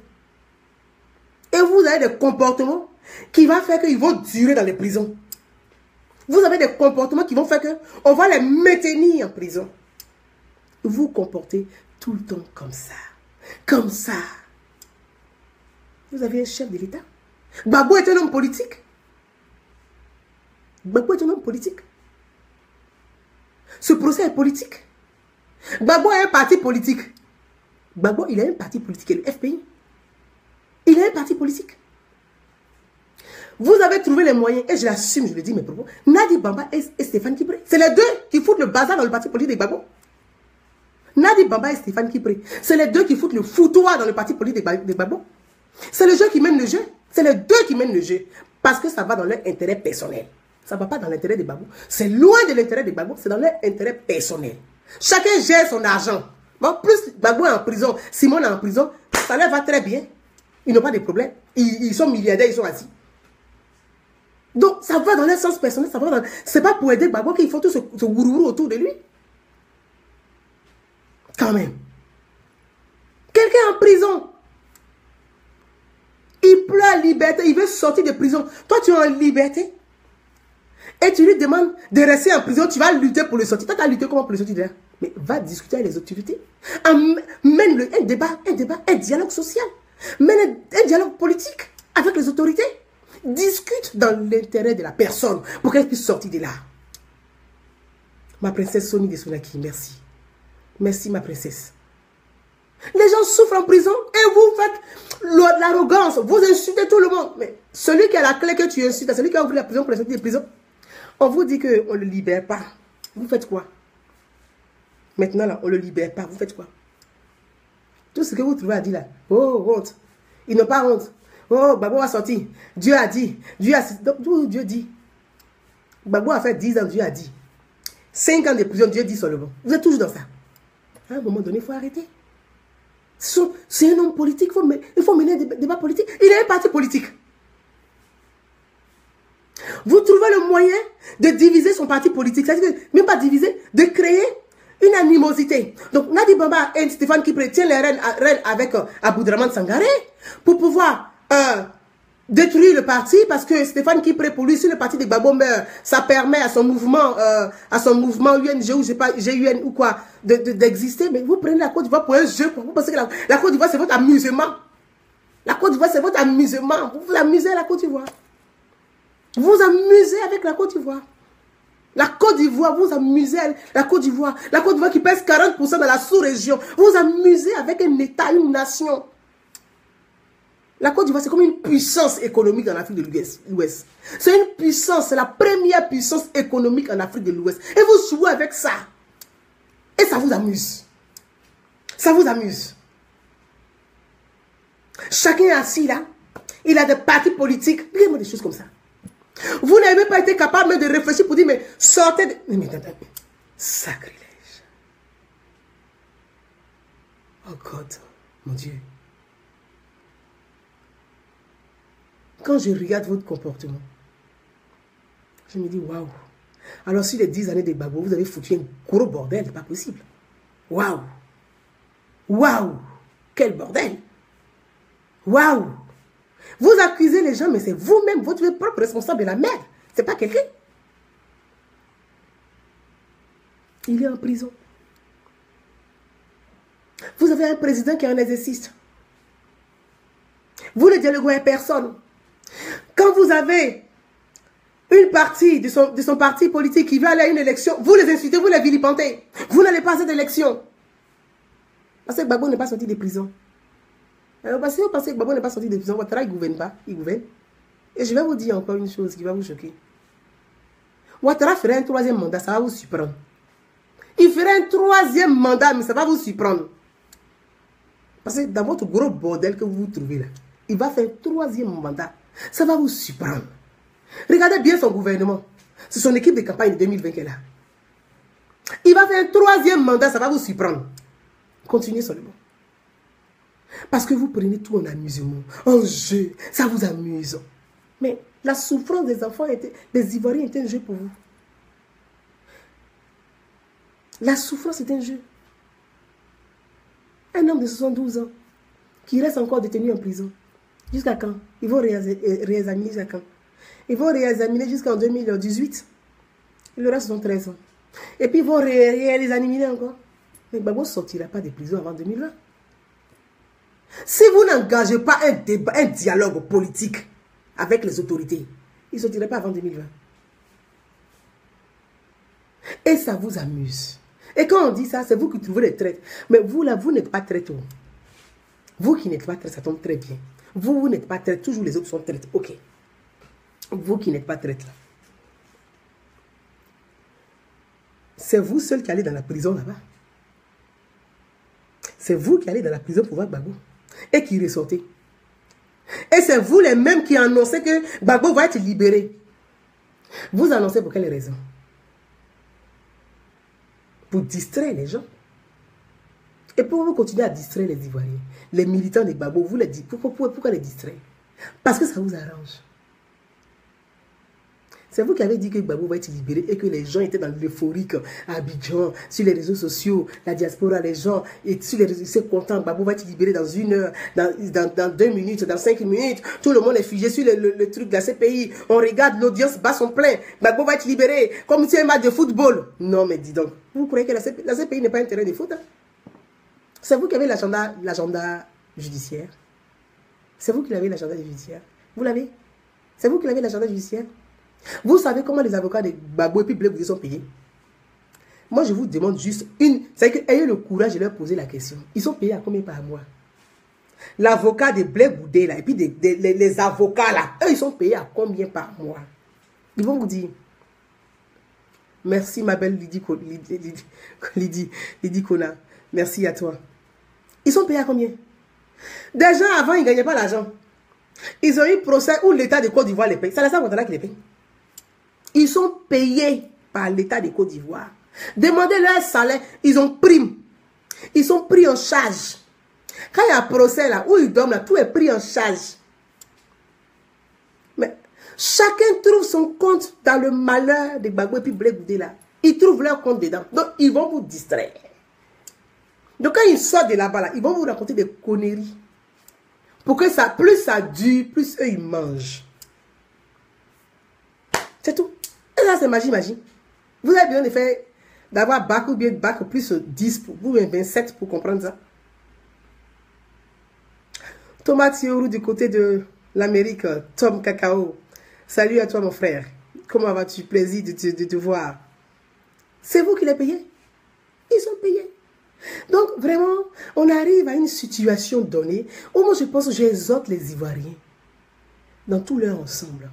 Et vous avez des comportements qui vont faire qu'ils vont durer dans les prisons. Vous avez des comportements qui vont faire qu'on va les maintenir en prison. Vous comportez tout le temps comme ça. Comme ça. Vous avez un chef de l'État. Gbagbo est un homme politique. Gbagbo est un homme politique. Ce procès est politique. Gbagbo a un parti politique. Gbagbo, il a un parti politique, le FPI. Il a un parti politique. Vous avez trouvé les moyens, et je l'assume, je le dis mes propos. Nadi Bamba et Stéphane Kipré. C'est les deux qui foutent le bazar dans le parti politique de Gbagbo. Nadi Bamba et Stéphane Kipré. C'est les deux qui foutent le foutoir dans le parti politique de Gbagbo. C'est le jeu qui mène le jeu. C'est les deux qui mènent le jeu. Parce que ça va dans leur intérêt personnel. Ça ne va pas dans l'intérêt de Gbagbo. C'est loin de l'intérêt de Gbagbo. C'est dans leur intérêt personnel. Chacun gère son argent. Bon, plus Gbagbo est en prison, Simon est en prison, ça leur va très bien. Ils n'ont pas de problème. Ils sont milliardaires, ils sont assis. Donc, ça va dans leur sens personnel. C'est pas pour aider Gbagbo qu'il faut tout ce gourourou autour de lui. Quand même. Quelqu'un en prison. Il pleure liberté. Il veut sortir de prison. Toi, tu es en liberté. Et tu lui demandes de rester en prison. Tu vas lutter pour le sortir. Toi, tu as lutté comment pour le sortir de là? Mais va discuter avec les autorités. Mène un débat, un dialogue social. Mène un dialogue politique avec les autorités. Discute dans l'intérêt de la personne pour qu'elle puisse sortir de là. Ma princesse Soni de Sonaki, merci. Merci ma princesse. Les gens souffrent en prison et vous faites l'arrogance. Vous insultez tout le monde. Mais celui qui a la clé que tu insultes, celui qui a ouvert la prison pour les sortir de prison, on vous dit qu'on ne le libère pas. Vous faites quoi? Maintenant, là, on ne le libère pas. Vous faites quoi? Tout ce que vous trouvez à dire là. Oh, honte. Ils n'ont pas honte. Oh, Gbagbo a sorti. Dieu a dit. Donc, Dieu dit. Gbagbo a fait 10 ans, Dieu a dit. 5 ans de prison, Dieu dit seulement. Vous êtes toujours dans ça. À un moment donné, il faut arrêter. C'est un homme politique. Il faut mener des débats politiques. Il a un parti politique. Vous trouvez le moyen de diviser son parti politique. C'est-à-dire que, même pas diviser, de créer une animosité. Donc, Nadi Bamba et Stéphane Kipré tiennent les rênes avec Aboudraman Sangaré pour pouvoir détruire le parti parce que Stéphane Kipré, pour lui, si le parti de Gbagbo meurt, ça permet à son mouvement UNG ou je sais pas, GUN ou quoi, d'exister. Mais vous prenez la Côte d'Ivoire pour un jeu. Vous pensez que la Côte d'Ivoire, c'est votre amusement. La Côte d'Ivoire, c'est votre amusement. Vous vous amusez à la Côte d'Ivoire. Vous vous amusez avec la Côte d'Ivoire. La Côte d'Ivoire, vous vous amusez avec la Côte d'Ivoire. La Côte d'Ivoire qui pèse 40% dans la sous-région. Vous vous amusez avec un État, une nation. La Côte d'Ivoire, c'est comme une puissance économique en Afrique de l'Ouest. C'est une puissance, c'est la première puissance économique en Afrique de l'Ouest. Et vous jouez avec ça. Et ça vous amuse. Ça vous amuse. Chacun est assis là. Il a des partis politiques. Regardez-moi des choses comme ça. Vous n'avez même pas été capable de réfléchir pour dire, mais sortez de... Mais, sacrilège. Oh God, mon Dieu. Quand je regarde votre comportement, je me dis, waouh. Alors, si les 10 années de Gbagbo, vous avez foutu un gros bordel, c'est pas possible. Waouh. Waouh. Quel bordel. Waouh. Vous accusez les gens, mais c'est vous-même, votre propre responsable de la merde. C'est pas quelqu'un. Il est en prison. Vous avez un président qui est un exercice. Vous ne dialoguez avec personne. Quand vous avez une partie de son parti politique qui va aller à une élection, vous les insultez, vous les vilipendez. Vous n'allez pas à cette élection. Parce que Gbagbo n'est pas sorti de prison. Alors, parce que vous pensez que Gbagbo n'est pas sorti de prison, Ouattara, il ne gouverne pas. Il gouverne. Et je vais vous dire encore une chose qui va vous choquer. Ouattara ferait un troisième mandat, ça va vous surprendre. Il ferait un troisième mandat, mais ça va vous surprendre. Parce que dans votre gros bordel que vous vous trouvez là, il va faire un troisième mandat. Ça va vous surprendre. Regardez bien son gouvernement. C'est son équipe de campagne de 2020 qui est là. Il va faire un troisième mandat, ça va vous surprendre. Continuez seulement. Parce que vous prenez tout en amusement, en jeu, ça vous amuse. Mais la souffrance des enfants, des Ivoiriens était un jeu pour vous. La souffrance est un jeu. Un homme de 72 ans qui reste encore détenu en prison. Jusqu'à quand? Ils vont réexaminer jusqu'à quand? Ils vont réexaminer jusqu'en 2018. Il aura 73 ans. Et puis ils vont réexaminer encore. Mais Gbagbo ne sortira pas de prison avant 2020. Si vous n'engagez pas un débat, un dialogue politique avec les autorités, il ne sortira pas avant 2020. Et ça vous amuse. Et quand on dit ça, c'est vous qui trouvez les traites. Mais vous là, vous n'êtes pas traite. Vous qui n'êtes pas traite, ça tombe très bien. Vous n'êtes pas traite, toujours les autres sont traites. Ok. Vous qui n'êtes pas traite là. C'est vous seul qui allez dans la prison là-bas. C'est vous qui allez dans la prison pour voir Gbagbo. Et qui ressortez. Et c'est vous les mêmes qui annoncez que Gbagbo va être libéré. Vous annoncez pour quelle raison? Pour distraire les gens. Et pour vous continuer à distraire les Ivoiriens, les militants de Gbagbo, vous les dites, pourquoi les distraire? Parce que ça vous arrange. C'est vous qui avez dit que Gbagbo va être libéré et que les gens étaient dans l'euphorique à Abidjan, sur les réseaux sociaux, la diaspora, les gens, et sur les réseaux, ils sont contents, Gbagbo va être libéré dans 1 heure, dans 2 minutes, dans 5 minutes. Tout le monde est figé sur le truc de la CPI. On regarde, l'audience bat son plein. Gbagbo va être libéré, comme si un match de football. Non, mais dis donc, vous croyez que la CPI n'est pas un terrain de foot? Hein? C'est vous qui avez l'agenda judiciaire. C'est vous qui avez l'agenda judiciaire. Vous l'avez? C'est vous qui avez l'agenda judiciaire. Vous savez comment les avocats de Gbagbo et puis Blé Goudé sont payés? Moi, je vous demande juste une... C'est que ayez le courage de leur poser la question. Ils sont payés à combien par mois? L'avocat de Blé Goudé, là, et puis les avocats, là, eux, ils sont payés à combien par mois? Ils vont vous dire... Merci, ma belle Lydie Kona. Merci à toi. Ils sont payés à combien? Des gens, avant, ils ne gagnaient pas l'argent. Ils ont eu procès où l'État de Côte d'Ivoire les paye. C'est la Ouattara qui les paye. Ils sont payés par l'État de Côte d'Ivoire. Demandez leur salaire, ils ont prime. Ils sont pris en charge. Quand il y a un procès là, où ils dorment là, tout est pris en charge. Mais chacun trouve son compte dans le malheur de Gbagbo et puis Blé Goudé là. Ils trouvent leur compte dedans. Donc ils vont vous distraire. Donc quand ils sortent de là-bas là, ils vont vous raconter des conneries. Pour que ça, plus ça dure, plus eux ils mangent. C'est tout. Et là c'est magie. Vous avez besoin de faire, d'avoir bac ou bien bac plus 10 ou 27 pour comprendre ça. Thomas Thiourou du côté de l'Amérique, Tom Cacao. Salut à toi mon frère. Comment vas-tu? Plaisir de te voir. C'est vous qui les payez. Ils sont payés. Donc, vraiment, on arrive à une situation donnée où moi, je pense que j'exhorte les Ivoiriens dans tout leur ensemble.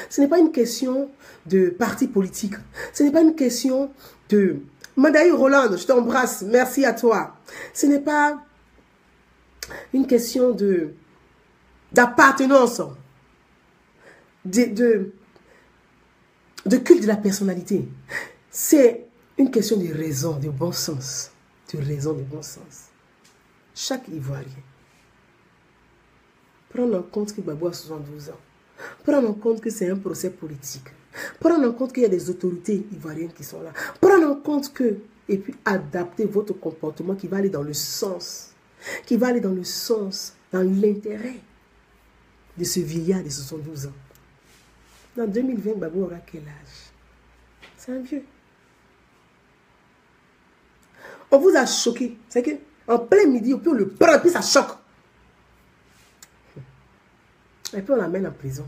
Ce n'est pas une question de parti politique. Ce n'est pas une question de... Mandaï Roland, je t'embrasse. Merci à toi. Ce n'est pas une question d'appartenance, de culte de la personnalité. C'est une question de raison, de bon sens. De raison, de bon sens. Chaque Ivoirien, prendre en compte que Gbagbo a 72 ans. Prendre en compte que c'est un procès politique. Prendre en compte qu'il y a des autorités ivoiriennes qui sont là. Prendre en compte que, et puis adapter votre comportement qui va aller dans le sens, dans l'intérêt de ce vieillard de 72 ans. Dans 2020, Gbagbo aura quel âge? C'est un vieux. On vous a choqué. C'est que en plein midi, puis on le prend, puis ça choque. Et puis on l'amène en prison.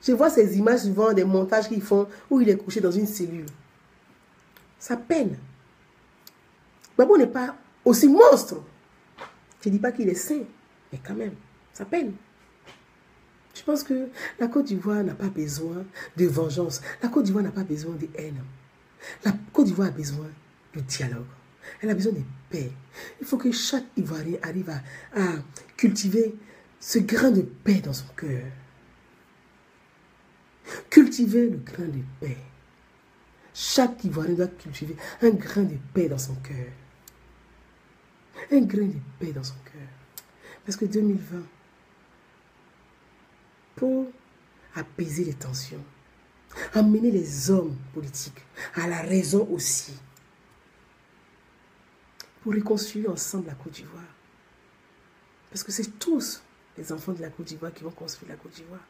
Je vois ces images souvent, des montages qu'ils font, où il est couché dans une cellule. Ça peine. Gbagbo n'est pas aussi monstre. Je ne dis pas qu'il est saint, mais quand même, ça peine. Je pense que la Côte d'Ivoire n'a pas besoin de vengeance. La Côte d'Ivoire n'a pas besoin de haine. La Côte d'Ivoire a besoin de dialogue. Elle a besoin de paix. Il faut que chaque Ivoirien arrive à cultiver ce grain de paix dans son cœur. Cultiver le grain de paix. Chaque Ivoirien doit cultiver un grain de paix dans son cœur. Un grain de paix dans son cœur. Parce que 2020, pour apaiser les tensions, amener les hommes politiques à la raison aussi, pour réconcilier ensemble la Côte d'Ivoire. Parce que c'est tous les enfants de la Côte d'Ivoire qui vont construire la Côte d'Ivoire.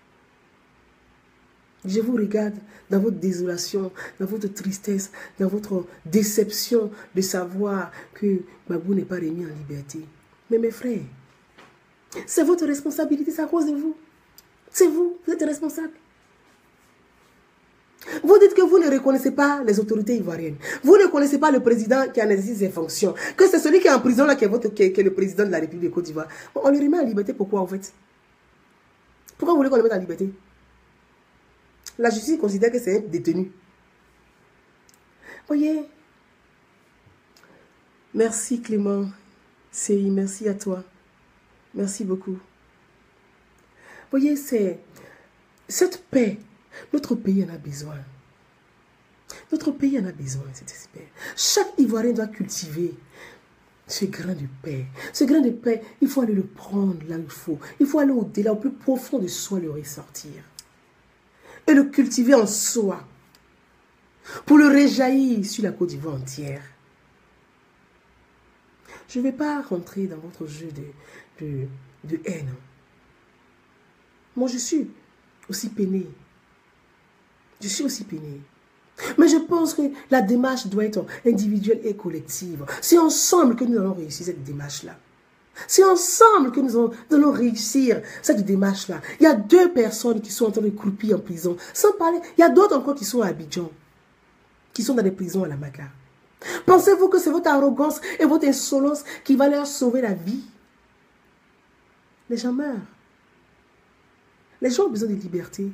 Je vous regarde dans votre désolation, dans votre tristesse, dans votre déception de savoir que Gbagbo n'est pas remis en liberté. Mais mes frères, c'est votre responsabilité, c'est à cause de vous. C'est vous, vous êtes responsable. Vous dites que vous ne reconnaissez pas les autorités ivoiriennes. Vous ne connaissez pas le président qui en exerce ses fonctions. Que c'est celui qui est en prison là qui est le président de la République de Côte d'Ivoire. Bon, on le remet en liberté, pourquoi en fait? Pourquoi vous voulez qu'on le mette en liberté? La justice considère que c'est un détenu. Voyez. Merci Clément. Merci à toi. Merci beaucoup. Voyez, c'est cette paix. Notre pays en a besoin. Notre pays en a besoin, cette paix. Chaque Ivoirien doit cultiver ce grain de paix. Ce grain de paix, il faut aller le prendre là où il faut. Il faut aller au-delà, au plus profond de soi, le ressortir. Et le cultiver en soi. Pour le réjaillir sur la Côte d'Ivoire entière. Je ne vais pas rentrer dans votre jeu de haine. Moi, je suis aussi peinée. Je suis aussi peinée. Mais je pense que la démarche doit être individuelle et collective. C'est ensemble que nous allons réussir cette démarche-là. C'est ensemble que nous allons réussir cette démarche-là. Il y a 2 personnes qui sont en train de croupir en prison. Sans parler, il y a d'autres encore qui sont à Abidjan. Qui sont dans des prisons à la Maca. Pensez-vous que c'est votre arrogance et votre insolence qui va leur sauver la vie? Les gens meurent. Les gens ont besoin de liberté.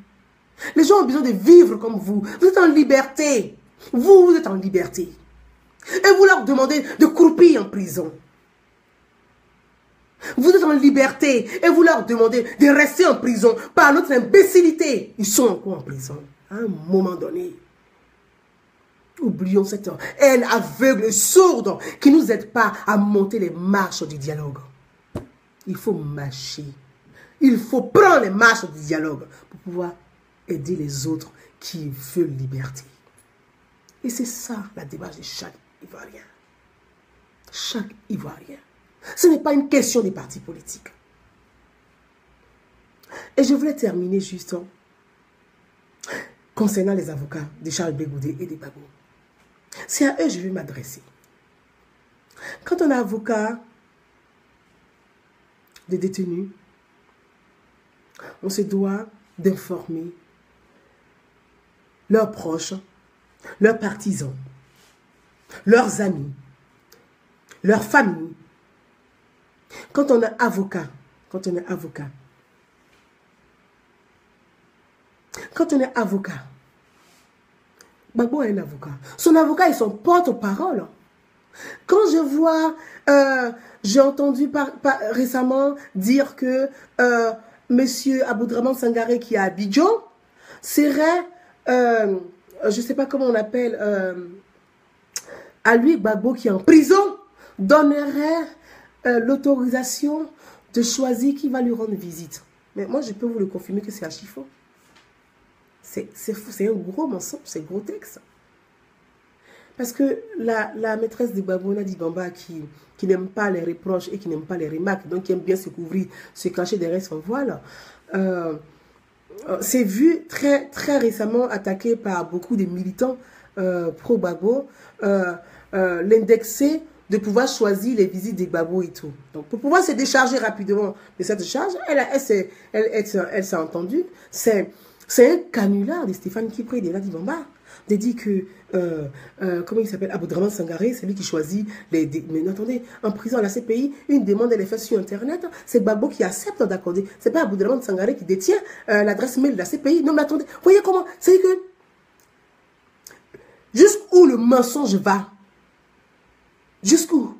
Les gens ont besoin de vivre comme vous. Vous êtes en liberté. Vous êtes en liberté. Et vous leur demandez de croupir en prison. Vous êtes en liberté. Et vous leur demandez de rester en prison par notre imbécilité. Ils sont encore en prison. À un moment donné. Oublions cette haine aveugle et sourde qui ne nous aide pas à monter les marches du dialogue. Il faut marcher. Il faut prendre les marches du dialogue pour pouvoir aider les autres qui veulent liberté. Et c'est ça la démarche de chaque Ivoirien. Chaque Ivoirien. Ce n'est pas une question des partis politiques. Et je voulais terminer juste concernant les avocats de Charles Blé Goudé et de Gbagbo. C'est à eux que je vais m'adresser. Quand on est avocat de détenus, on se doit d'informer leurs proches, leurs partisans, leurs amis, leurs familles. Quand on est avocat, Gbagbo est un avocat. Son avocat est son porte-parole. Quand je vois, j'ai entendu récemment dire que Monsieur Aboudraman Sangaré qui est à Abidjan serait, je ne sais pas comment on appelle, à lui Gbagbo qui est en prison, donnerait l'autorisation de choisir qui va lui rendre visite. Mais moi, je peux vous le confirmer que c'est un chiffon. C'est un gros mensonge, c'est gros texte. Parce que la maîtresse de Gbagbo, Nadi Bamba, qui n'aime pas les reproches et qui n'aime pas les remarques, donc qui aime bien se couvrir, se cacher derrière son voile, s'est vue très récemment attaquée par beaucoup de militants pro-Gbagbo, l'indexer, de pouvoir choisir les visites des Gbagbo et tout. Donc, pour pouvoir se décharger rapidement de cette charge, elle s'est entendue. C'est un canular de Stéphane Kipré, de Nadi Bamba, de dire que, comment il s'appelle, Aboudraman Sangaré, c'est lui qui choisit les... Mais attendez, en prison à la CPI, une demande, elle est faite sur Internet, c'est Gbagbo qui accepte d'accorder. C'est pas Aboudraman Sangaré qui détient l'adresse mail de la CPI. Non, mais attendez, voyez comment, c'est que, jusqu'où le mensonge va. Jusqu'où?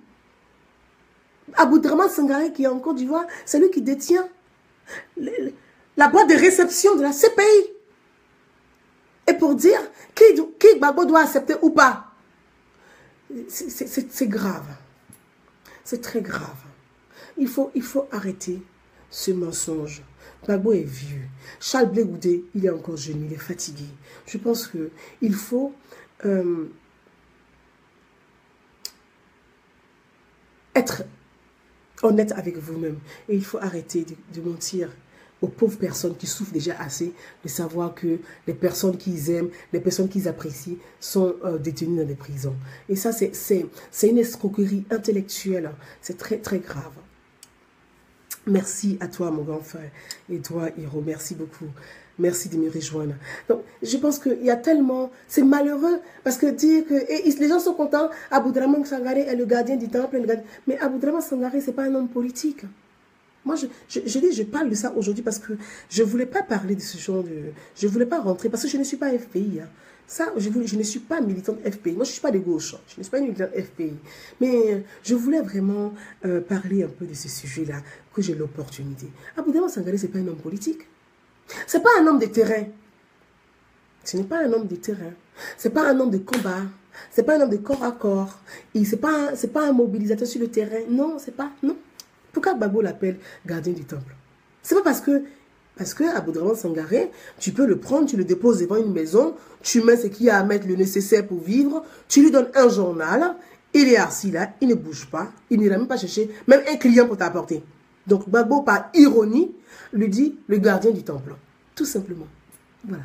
Aboudraman Sangaré qui est en Côte d'Ivoire, c'est lui qui détient la boîte de réception de la CPI. Et pour dire qui Gbagbo doit accepter ou pas. C'est grave. C'est très grave. Il faut arrêter ce mensonge. Gbagbo est vieux. Charles Blé Goudé, il est encore jeune, il est fatigué. Je pense qu'il faut... être honnête avec vous-même. Et il faut arrêter de mentir aux pauvres personnes qui souffrent déjà assez de savoir que les personnes qu'ils aiment, les personnes qu'ils apprécient sont détenues dans des prisons. Et ça, c'est une escroquerie intellectuelle. C'est très, très grave. Merci à toi, mon grand frère. Et toi, Hiro, merci beaucoup. Merci de me rejoindre. Donc, je pense qu'il y a tellement... C'est malheureux parce que dire que... Et les gens sont contents. Aboudraman Sangaré est le gardien du temple. Mais Aboudraman Sangaré, ce n'est pas un homme politique. Moi, je parle de ça aujourd'hui parce que je ne voulais pas parler de ce genre de... Je ne voulais pas rentrer parce que je ne suis pas FPI. Hein. Ça, je ne suis pas militante FPI. Moi, je ne suis pas de gauche. Je ne suis pas une militante FPI. Mais je voulais vraiment parler un peu de ce sujet-là, que j'ai l'opportunité. Aboudraman Sangaré, ce n'est pas un homme politique. Ce n'est pas un homme de terrain. Ce n'est pas un homme de terrain. Ce n'est pas un homme de combat. Ce n'est pas un homme de corps à corps. Ce n'est pas un mobilisateur sur le terrain. Non, c'est pas... Non. Pourquoi Gbagbo l'appelle gardien du temple? C'est pas parce que Aboudraman Sangaré, tu peux le prendre, tu le déposes devant une maison, tu mets ce qu'il y a à mettre le nécessaire pour vivre, tu lui donnes un journal, il est assis là, il ne bouge pas, il n'ira même pas chercher même un client pour t'apporter. Donc Gbagbo, par ironie, lui dit le gardien du temple. Tout simplement. Voilà.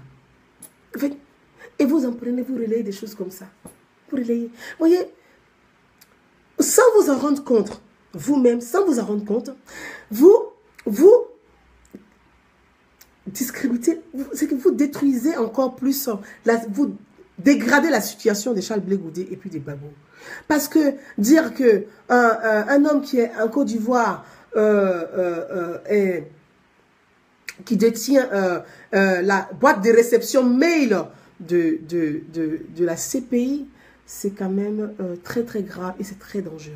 Et vous en prenez, vous relayez des choses comme ça. Vous relayez. Vous voyez, sans vous en rendre compte, vous-même, sans vous en rendre compte, vous discréditez, c'est que vous détruisez encore plus, vous dégradez la situation de Charles Blé Goudé et puis des Gbagbo. Parce que dire que un homme qui est en Côte d'Ivoire qui détient la boîte de réception mail de la CPI, c'est quand même très très grave et c'est très dangereux.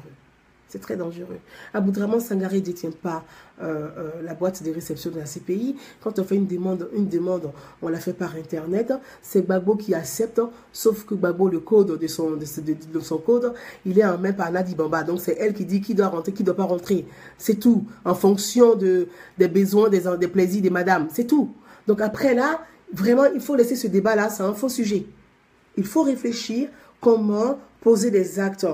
C'est très dangereux. Aboudraman Sangaré ne détient pas la boîte de réception de la CPI. Quand on fait une demande, on la fait par Internet. C'est Gbagbo qui accepte, sauf que Gbagbo, le code de son code, il est en main par Nadi Bamba. Donc c'est elle qui dit qui doit rentrer, qui ne doit pas rentrer. C'est tout. En fonction des besoins, des plaisirs des madames. C'est tout. Donc après là, vraiment, il faut laisser ce débat-là. C'est un faux sujet. Il faut réfléchir comment poser des actes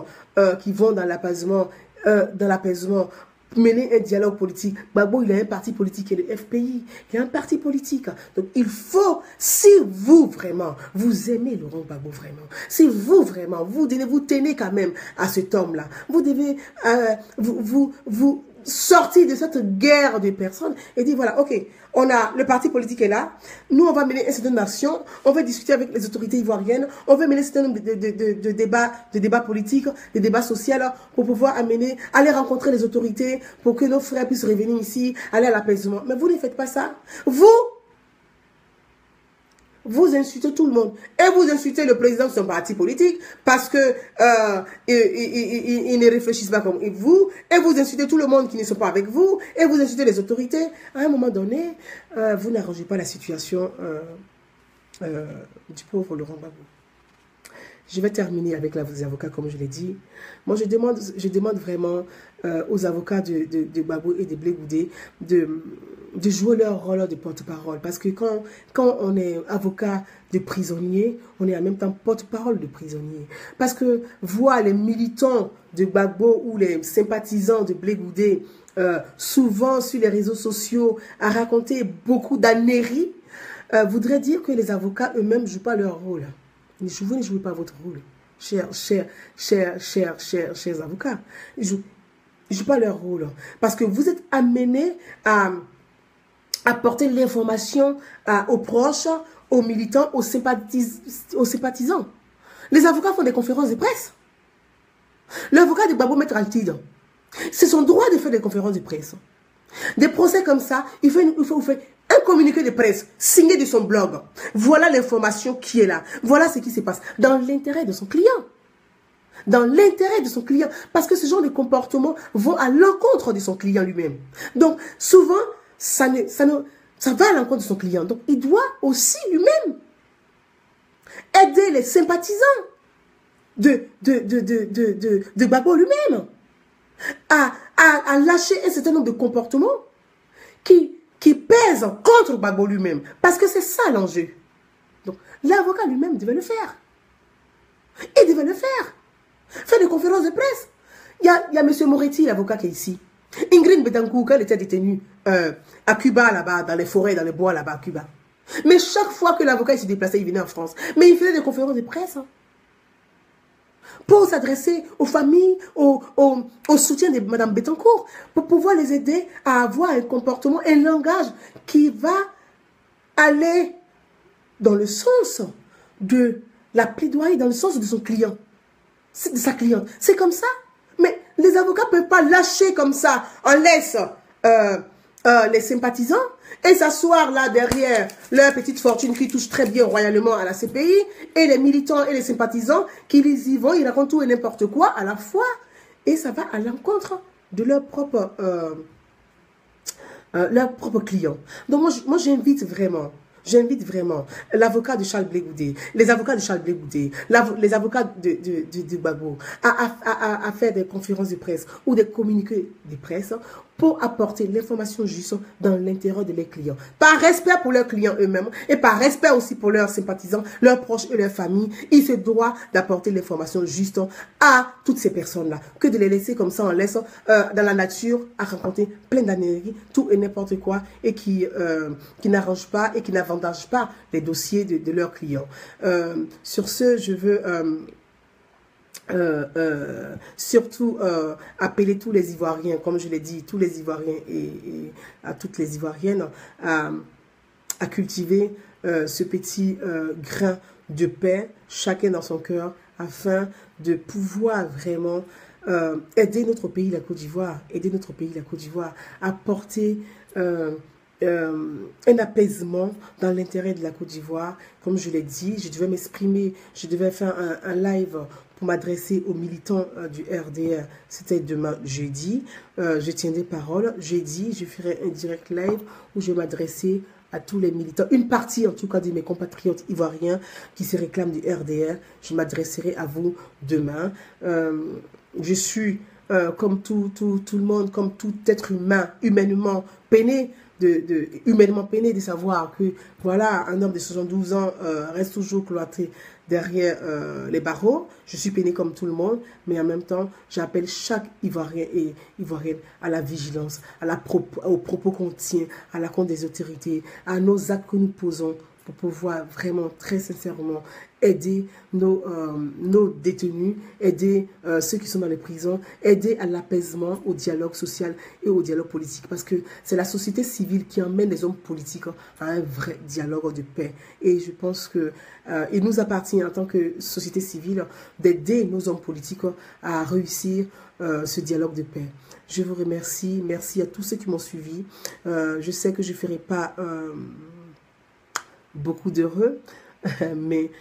qui vont dans l'apaisement, mener un dialogue politique. Gbagbo, il a un parti politique qui est le FPI. Il a un parti politique. Donc, il faut, si vous, vraiment, vous aimez Laurent Gbagbo, vraiment, si vous, vraiment, vous tenez quand même à cet homme-là, vous devez, vous sortir de cette guerre de personnes et dire, voilà, ok, on a le parti politique est là, nous on va mener un certain nombre d'actions, on va discuter avec les autorités ivoiriennes, on va mener un certain nombre de débats politiques, de débats sociaux pour pouvoir aller rencontrer les autorités pour que nos frères puissent revenir ici, aller à l'apaisement. Mais vous ne faites pas ça. Vous insultez tout le monde. Et vous insultez le président de son parti politique parce que il ne réfléchissent pas comme vous. Et vous insultez tout le monde qui ne sont pas avec vous. Et vous insultez les autorités. À un moment donné, vous n'arrangez pas la situation du pauvre Laurent Gbagbo. Je vais terminer avec les avocats, comme je l'ai dit. Moi, je demande vraiment aux avocats de Gbagbo et de Blé Goudé de jouer leur rôle de porte-parole. Parce que quand on est avocat de prisonnier, on est en même temps porte-parole de prisonnier. Parce que voir les militants de Gbagbo ou les sympathisants de Blé Goudé, souvent sur les réseaux sociaux, à raconter beaucoup d'anneries, voudrait dire que les avocats eux-mêmes ne jouent pas leur rôle. Vous ne jouez pas votre rôle. chers avocats. Ils jouent pas leur rôle. Parce que vous êtes amenés à apporter l'information aux proches, aux militants, aux sympathisants. Les avocats font des conférences de presse. L'avocat de Gbagbo Maître Altide, c'est son droit de faire des conférences de presse. Des procès comme ça, il fait un communiqué de presse signé de son blog. Voilà l'information qui est là. Voilà ce qui se passe dans l'intérêt de son client. Dans l'intérêt de son client. Parce que ce genre de comportements vont à l'encontre de son client lui-même. Donc, souvent, ça va à l'encontre de son client. Donc, il doit aussi lui-même aider les sympathisants de Gbagbo lui-même à lâcher un certain nombre de comportements qui pèsent contre Gbagbo lui-même. Parce que c'est ça l'enjeu. Donc, l'avocat lui-même devait le faire. Il devait le faire. Faire des conférences de presse. Il y a M. Moretti, l'avocat qui est ici. Ingrid Betancourt, elle était détenue à Cuba, là-bas, dans les forêts, dans les bois, là-bas, à Cuba. Mais chaque fois que l'avocat se déplaçait, il venait en France. Mais il faisait des conférences de presse. Hein, pour s'adresser aux familles, au soutien de Mme Betancourt, pour pouvoir les aider à avoir un comportement, un langage qui va aller dans le sens de la plaidoirie, dans le sens de son client, de sa cliente. C'est comme ça. Mais les avocats ne peuvent pas lâcher comme ça. On laisse les sympathisants et s'asseoir là derrière leur petite fortune qui touche très bien royalement à la CPI, et les militants et les sympathisants qui y vont, ils racontent tout et n'importe quoi à la fois, et ça va à l'encontre de leur propre client. Donc moi j'invite vraiment l'avocat de Charles Blé Goudé, les avocats de Charles Blé Goudé, les avocats de Gbagbo à faire des conférences de presse ou des communiqués de presse pour apporter l'information juste dans l'intérêt de leurs clients. Par respect pour leurs clients eux-mêmes et par respect aussi pour leurs sympathisants, leurs proches et leurs familles, il se doit d'apporter l'information juste à toutes ces personnes-là, que de les laisser comme ça en laisse dans la nature à raconter plein d'années, tout et n'importe quoi, et qui n'arrangent pas et qui n'avantagent pas les dossiers de leurs clients. Sur ce, je veux surtout appeler tous les Ivoiriens, comme je l'ai dit, tous les Ivoiriens et à toutes les Ivoiriennes à cultiver ce petit grain de paix, chacun dans son cœur, afin de pouvoir vraiment aider notre pays, la Côte d'Ivoire, apporter un apaisement dans l'intérêt de la Côte d'Ivoire. Comme je l'ai dit, je devais m'exprimer, je devais faire un live pour m'adresser aux militants du RDR. C'était demain jeudi. Je tiens des paroles. Jeudi, je ferai un direct live où je vais m'adresser à tous les militants, une partie en tout cas de mes compatriotes ivoiriens qui se réclament du RDR. Je m'adresserai à vous demain. Je suis comme tout le monde, comme tout être humain, humainement peiné, humainement peiné de savoir que voilà, un homme de 72 ans reste toujours cloîtré derrière les barreaux. Je suis peiné comme tout le monde, mais en même temps, j'appelle chaque Ivoirien et Ivoirienne à la vigilance, aux propos qu'on tient, à la compte des autorités, à nos actes que nous posons pour pouvoir vraiment, très sincèrement, aider nos détenus, aider ceux qui sont dans les prisons, aider à l'apaisement, au dialogue social et au dialogue politique. Parce que c'est la société civile qui emmène les hommes politiques à un vrai dialogue de paix. Et je pense que il nous appartient en tant que société civile d'aider nos hommes politiques à réussir ce dialogue de paix. Je vous remercie. Merci à tous ceux qui m'ont suivi. Je sais que je ne ferai pas beaucoup d'heureux, mais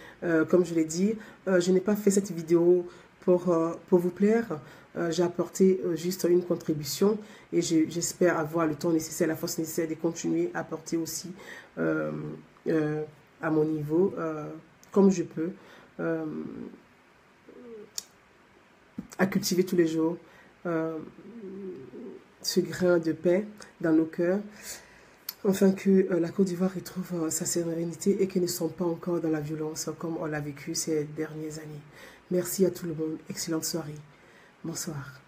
comme je l'ai dit, je n'ai pas fait cette vidéo pour vous plaire. J'ai apporté juste une contribution et j'espère avoir le temps nécessaire, la force nécessaire de continuer à apporter aussi à mon niveau, comme je peux, à cultiver tous les jours ce grain de paix dans nos cœurs, afin que la Côte d'Ivoire retrouve sa sérénité et qu'elle ne sommes pas encore dans la violence comme on l'a vécu ces dernières années. Merci à tout le monde. Excellente soirée. Bonsoir.